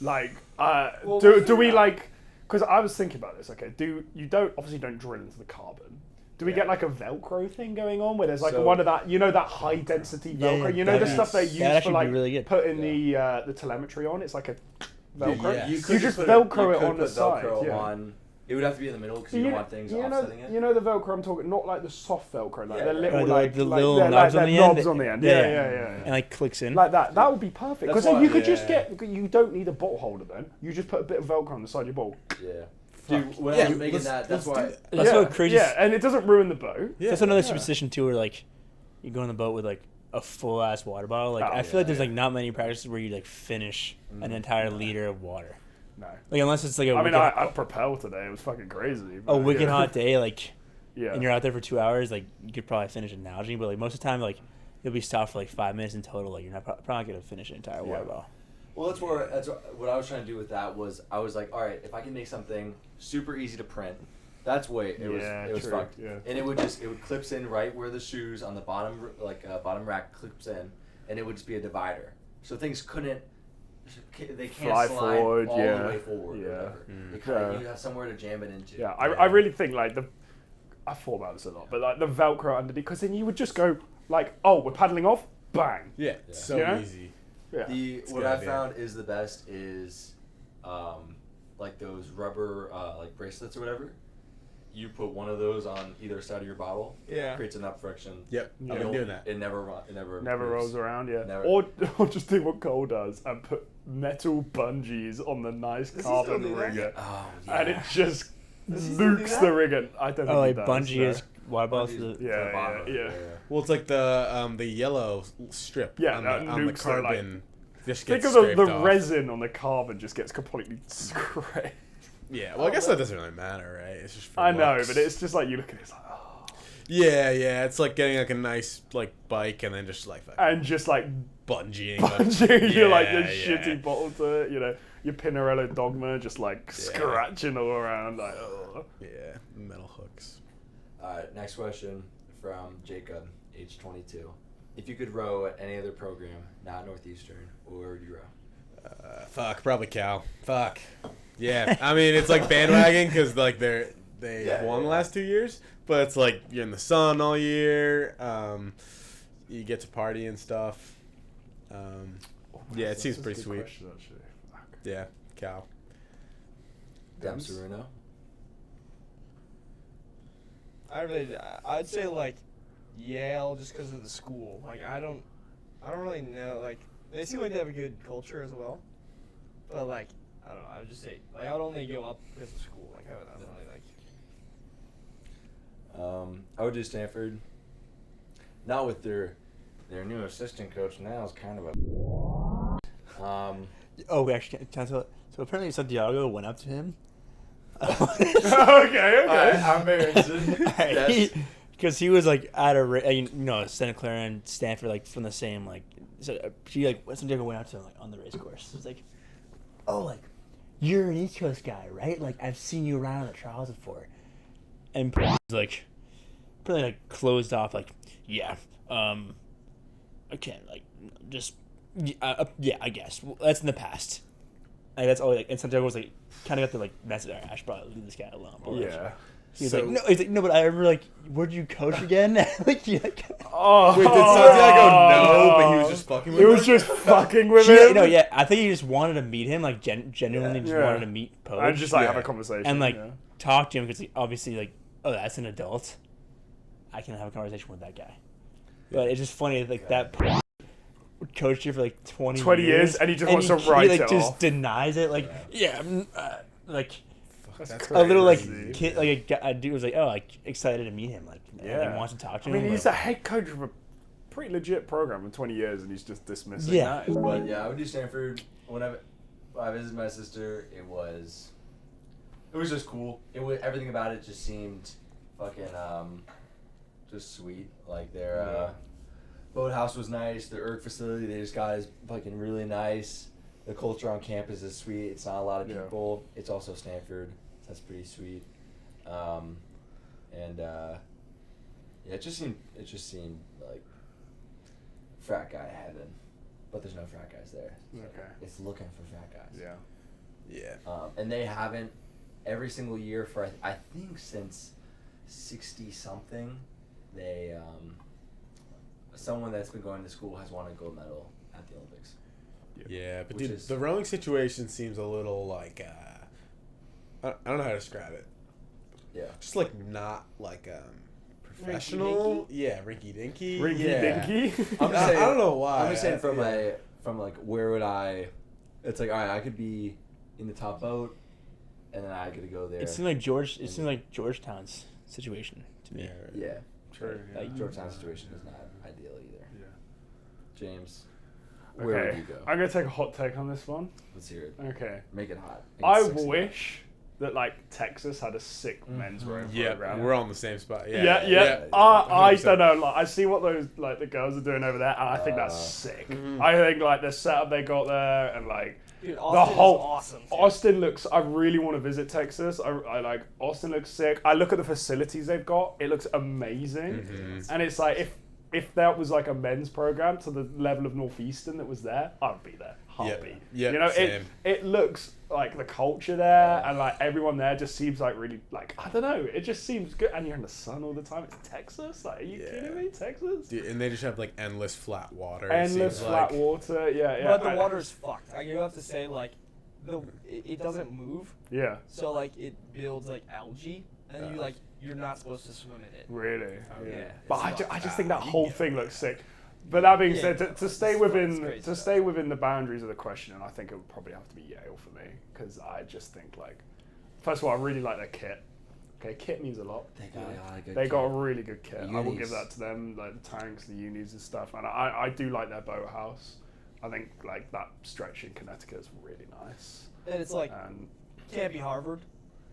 Like, Well, do we'll we figure like? Because I was thinking about this. Okay, you obviously don't drill into the carbon. Do we get like a Velcro thing going on where there's like So- one of that, that high density Velcro? yeah, You know the that'd stuff they be- use that'd for actually like be really good. putting the telemetry on. It's like a Velcro. Yeah. You could just put Velcro you it could on the put side. Velcro Yeah. on. It would have to be in the middle because you don't want things offsetting it. You know the Velcro I'm talking, not like the soft Velcro, like Yeah, the yeah. little Like the little they're knobs on they're the knobs end? on the end. Yeah, Yeah, yeah. yeah. And like clicks in. Like that. That would be perfect. That's Because then why- you could just yeah. you don't need a bottle holder then. You just put a bit of Velcro on the side of your bottle. Yeah. Dude, when Yeah, I was making let's- that, let's that's do why. that. That's yeah, what crazy. Yeah, and it doesn't ruin the boat. Yeah. That's another Yeah. superstition too, where like you go on the boat with like a full ass water bottle. Like Oh, I feel like there's yeah. like not many practices where you like finish an entire liter of water. No. Like unless it's like a I mean, wicked, I propelled today. It was fucking crazy. a but, wicked yeah. hot day, like Yeah. and you're out there for 2 hours, like you could probably finish an algae, but like most of the time, like you'll be stopped for like 5 minutes in total. Like you're not probably gonna finish an entire water Yeah. bottle. Well, that's what I was trying to do with that was I was like, all right, if I can make something super easy to print, that's way it was true, fucked. yeah. And it would clips in right where the shoes on the bottom bottom rack clips in, and it would just be a divider. So things they can't Fly slide forward, all yeah. the way forward. Yeah. Or whatever. Mm. It kind of Yeah. you have somewhere to jam it into. Yeah, I really think like I thought about this a lot, but like the Velcro underneath, because then you would just go like, oh, we're paddling off, bang. Yeah, so Yeah. easy. Yeah. What good I idea. found is the best is, like those rubber like bracelets or whatever. You put one of those on either side of your bottle. Yeah. Creates enough friction. Yep, Yeah. I've been doing that. It never Never moves. rolls around, yeah. Never. Or just do what Cole does and put metal bungees on the nice Does he still carbon do that? rigger, Oh and it yeah. just Does he still do nukes that? the rigger. I don't think Oh, he like does, bungee no. is water bottles. Bungees To the, to Yeah, the bottom. yeah. Well, it's like the yellow strip Yeah, on, that on the nukes it, like- carbon. Just Think gets of the scraped off. resin on the carbon just gets completely scraped. Yeah, well, I guess that doesn't really matter, right? It's just for I know, looks. but it's just like you look at it, it's like, oh. Yeah, it's like getting like a nice like bike and then just like fucking And just like bungeeing. bungeeing your like your Yeah, yeah. shitty bottle to it, your Pinarello Dogma just like scratching all around, like, oh. Yeah, metal hooks. All right. Next question from Jacob, age 22. If you could row at any other program, not Northeastern, where would you row? Fuck, probably Cal. Fuck. Yeah, I mean it's like bandwagon because like they Yeah, won the yeah. last 2 years, but it's like you're in the sun all year. You get to party and stuff. Yeah, it seems pretty sweet. Yeah, Cal. Dems Saruno. I'd say like Yale just because of the school. Like I don't really know. Like they seem like they have a good culture as well, but like I don't know. I would just say like I would only go up because of school. Like I don't really like. I would do Stanford. Not with their new assistant coach now is kind of a. oh, actually, can I tell? So apparently Santiago went up to him. okay. I'm very interested. Yes. Because he was like at a Santa Clara and Stanford like from the same like so she like Santiago went out to him like on the race course. It's like, oh, like you're an East Coast guy, right? Like I've seen you around on the trials before, and like pretty like closed off like yeah I can't like just yeah I guess that's in the past. Like, that's all. Like, and Santiago was like kind of got the like message. All right, I should probably leave this guy alone. But, like, Yeah. He was So- like, no. He's like, no, but I remember like, where'd you coach again? like, you like, Oh. Wait, did Santiago know, but he was just fucking with He was him? just fucking with yeah, him. no, yeah. I think he just wanted to meet him, like genuinely just Yeah. wanted to meet Poach And just like have a Yeah. conversation. and like yeah. talk to him because obviously like, oh, that's an adult. I can have a conversation with that guy. But it's just funny like that coached you for like 20 years, and he just wants to write like it just off. denies it like like Fuck, that's a little like crazy. kid like a dude was like oh like excited to meet him like Yeah. he wants to talk to I mean, him. he's like, the head coach of a pretty legit program in 20 years, and he's just dismissing Yeah. that. But yeah, I would do Stanford. When I visited my sister, it was just cool. Everything about it just seemed fucking just sweet. Like their boathouse was nice. The ERG facility they just got is fucking really nice. The culture on campus is sweet. It's not a lot of Yeah. people. It's also Stanford, so that's pretty sweet. Yeah, it just seemed like frat guy heaven, but there's no frat guys there. Okay. It's looking for frat guys. Yeah. Yeah. And they haven't every single year for I think since 60 something, they someone that's been going to school has won a gold medal at the Olympics. Yeah, but Which dude, is- the rowing situation seems a little like I don't know how to describe it. Yeah. Just like not like professional. Yeah, rinky dinky. Yeah. Dinky. I'm just saying, I don't know why. I'm just saying Yeah. from like where would I? It's like all right, I could be in the top boat, and then I could go there. It seemed like Georgetown's situation to me. Yeah, right. Yeah. True. Like, Georgetown's situation is not ideal either. Yeah. James, where Okay. would you go? I'm gonna take a hot take on this one. Let's hear it. Okay. Make it hot. Make it I sexy. wish that like Texas had a sick men's rowing Yeah, program. we're all in the same spot. Yeah. I don't know. Like, I see what those like the girls are doing over there, and I think that's sick. I think like the setup they got there, and like Dude, the Austin whole is awesome. Too. Austin looks. I really want to visit Texas. I like Austin looks sick. I look at the facilities they've got. It looks amazing, and it's like if that was like a men's program to the level of Northeastern that was there, I would be there. Heartbeat. Yeah, You know, same. it looks like the culture there and like everyone there just seems like really like I don't know. It just seems good, and you're in the sun all the time. It's Texas. Like, are you kidding me? Texas. Dude, and they just have like endless flat water. it Endless seems flat like. water. Yeah. But the water's fucked. I do have to say, like, it doesn't move, Yeah. so like it builds like algae, and you're not supposed to swim in it. Really. yeah. But It's I fucked. just think that whole thing looks sick. But that being Yeah, said, to stay it's within crazy. stay within the boundaries of the question, I think it would probably have to be Yale for me because I just think like, first of all, I really like their kit. Okay, kit means a lot. They got a lot of good They got a kit. really good kit. I will give Unis. that to them, like the tanks, the unis and stuff. And I do like their boathouse. I think like that stretch in Connecticut is really nice. And it's like And can't be Harvard.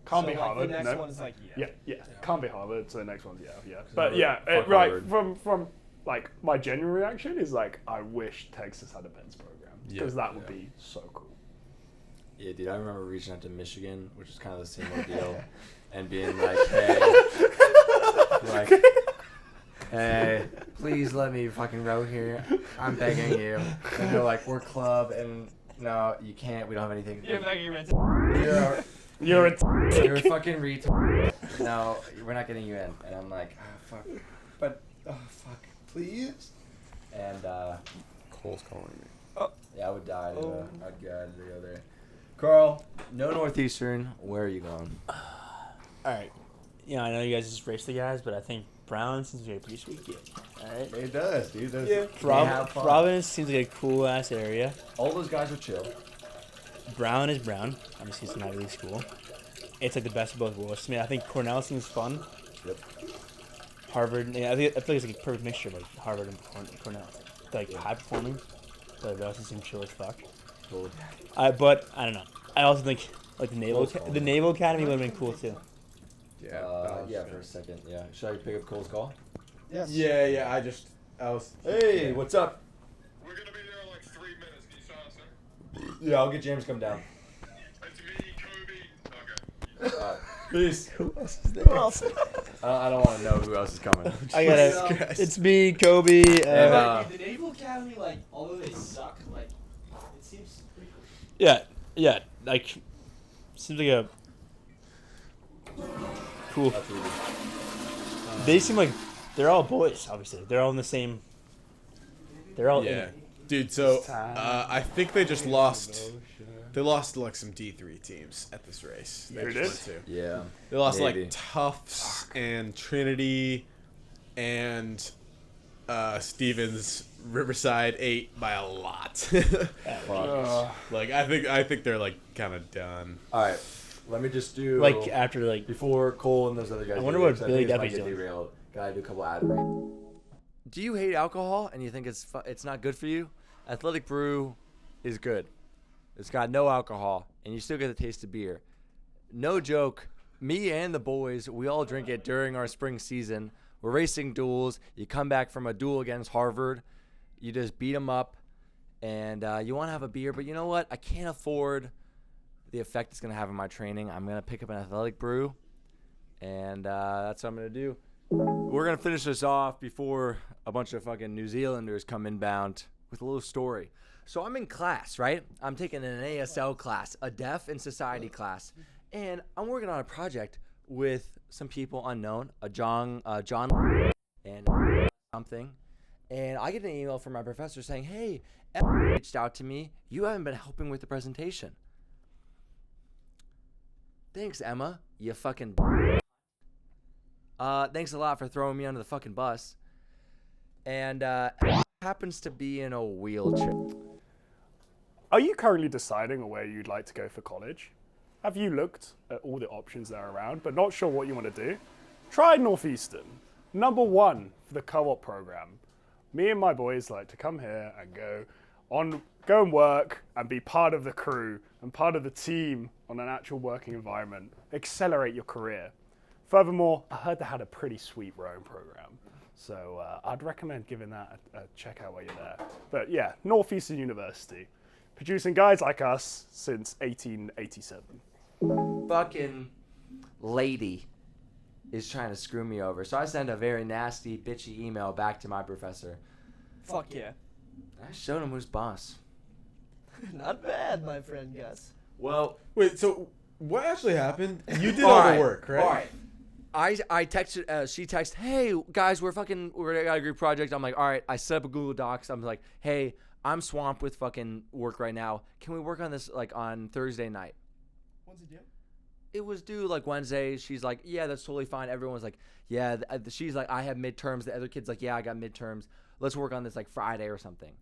can't So, be like, Harvard. The next no. one is like Yeah. Can't be Harvard. So the next one's yeah. But Harvard- yeah, fuck right Harvard. from like my genuine reaction is like I wish Texas had a men's program because Yeah. that would be so cool. Yeah, dude, I remember reaching out to Michigan, which is kind of the same ordeal, and being like, hey, hey, please let me fucking row here. I'm begging you. And they're like, we're club, and no, you can't. We don't have anything. You're back your mental. You're a, You're a you're a fucking retard. No, we're not getting you in. And I'm like, fuck. But, fuck, please. And, Cole's calling me. yeah, I would die to go there. Carl, no Northeastern. Where are you going? All right. Yeah, I know you guys just raced the guys, but I think Brown seems like a pretty sweet kid. All right. It does, dude. Providence seems like a cool ass area. All those guys are chill. Brown is Brown. Obviously, it's an Ivy League school. It's like the best of both worlds to me. I think Cornell seems fun. Yep. Harvard, yeah, I feel like it's like a perfect mixture of like Harvard and Cornell. They're, like high performing, but they also seem chill as fuck. Cool. But I don't know. I also think like the Cole's calling. Naval Academy would have been cool too. Yeah, for a second. Yeah. Should I pick up Cole's call? Yes. Yeah. I was. Hey, what's up? We're gonna be there in like 3 minutes. Can you sign us in? Yeah, I'll get James to come down. It's me, Kobe. Okay. Peace. Who else is there? I don't want to know who else is coming. I gotta. It's me, Kobe. And, the Naval Academy, like, although they suck, like, it seems pretty cool. yeah. Like, seems like a cool. That's really They seem like they're all boys. Obviously, they're all in the same. They're all in Yeah, it. dude. So I think they just lost. They lost to like some D3 teams at this race. They Who just did? went to. Yeah. They lost to, Maybe. like Tufts and Trinity, and Stevens Riverside 8 by a lot. Fuck. Like I think they're like kind of done. All right. Let me just do Like after like. before Cole and those other guys. I wonder do what this, Billy think this might Duffy's get doing. derailed. Gotta do a couple ad reads. Do you hate alcohol and you think it's not good for you? Athletic Brew is good. It's got no alcohol and you still get the taste of beer. No joke. Me and the boys, we all drink it during our spring season. We're racing duels. You come back from a duel against Harvard. You just beat them up and you want to have a beer, but you know what? I can't afford the effect it's going to have on my training. I'm going to pick up an Athletic Brew, and that's what I'm going to do. We're going to finish this off before a bunch of fucking New Zealanders come inbound with a little story. So I'm in class, right? I'm taking an ASL class, a Deaf and Society class, and I'm working on a project with some people unknown, a John and something, and I get an email from my professor saying, "Hey, Emma reached out to me. You haven't been helping with the presentation." Thanks, Emma. You fucking. Thanks a lot for throwing me under the fucking bus. And happens to be in a wheelchair. Are you currently deciding on where you'd like to go for college? Have you looked at all the options that are around, but not sure what you want to do? Try Northeastern, #1 for the co-op program. Me and my boys like to come here and go and work and be part of the crew and part of the team on an actual working environment. Accelerate your career. Furthermore, I heard they had a pretty sweet rowing program. So I'd recommend giving that a check out while you're there. But yeah, Northeastern University. Producing guys like us since 1887. Fucking lady is trying to screw me over. So I send a very nasty, bitchy email back to my professor. Fuck yeah. I showed him who's boss. Not bad, my friend Gus. Well, Wait, so what actually happened? You did all the work, right? All right. I texted, she texted, "Hey guys, we're got a group project." I'm like, "All right." I set up a Google Docs. I'm like, "Hey, I'm swamped with fucking work right now. Can we work on this like on Thursday night?" When's it due? It was due like Wednesday. She's like, "Yeah, that's totally fine." Everyone's like, "Yeah." She's like, "I have midterms." The other kid's like, "Yeah, I got midterms. Let's work on this like Friday or something."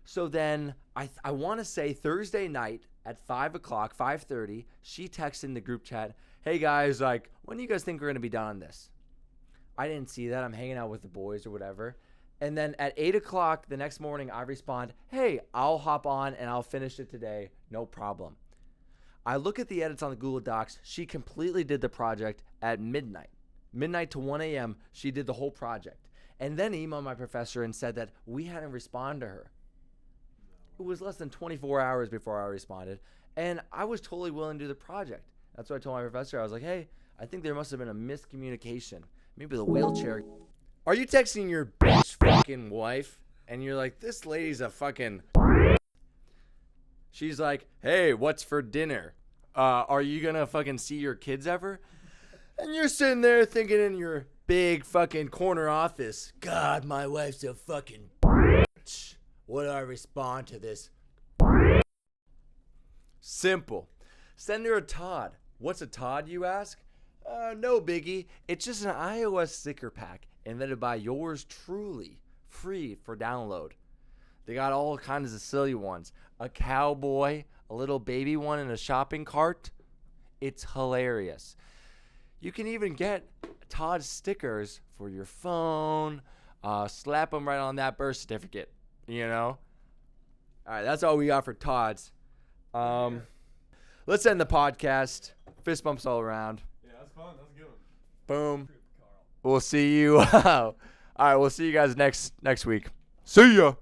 So then I want to say Thursday night at 5 o'clock, 5:30, she texts in the group chat, "Hey guys, like, when do you guys think we're going to be done on this?" I didn't see that. I'm hanging out with the boys or whatever. And then at 8 o'clock the next morning, I respond, "Hey, I'll hop on and I'll finish it today. No problem." I look at the edits on the Google Docs. She completely did the project at midnight. Midnight to 1 a.m., she did the whole project. And then emailed my professor and said that we hadn't responded to her. It was less than 24 hours before I responded. And I was totally willing to do the project. That's what I told my professor. I was like, "Hey, I think there must have been a miscommunication. Maybe the wheelchair." Are you texting your bitch fucking wife? And you're like, "This lady's a fucking..." She's like, "Hey, what's for dinner? Are you gonna fucking see your kids ever?" And you're sitting there thinking in your big fucking corner office, "God, my wife's a fucking bitch. What do I respond to this?" Simple. Send her a Todd. What's a Todd, you ask? No biggie. It's just an iOS sticker pack invented by yours truly, free for download. They got all kinds of silly ones. A cowboy, a little baby one in a shopping cart. It's hilarious. You can even get Todd stickers for your phone. Slap them right on that birth certificate, you know? All right, that's all we got for Todd's. Let's end the podcast. Fist bumps all around. Yeah, that's fun. That's a good one. Boom. We'll see you. All right, we'll see you guys next week. See ya.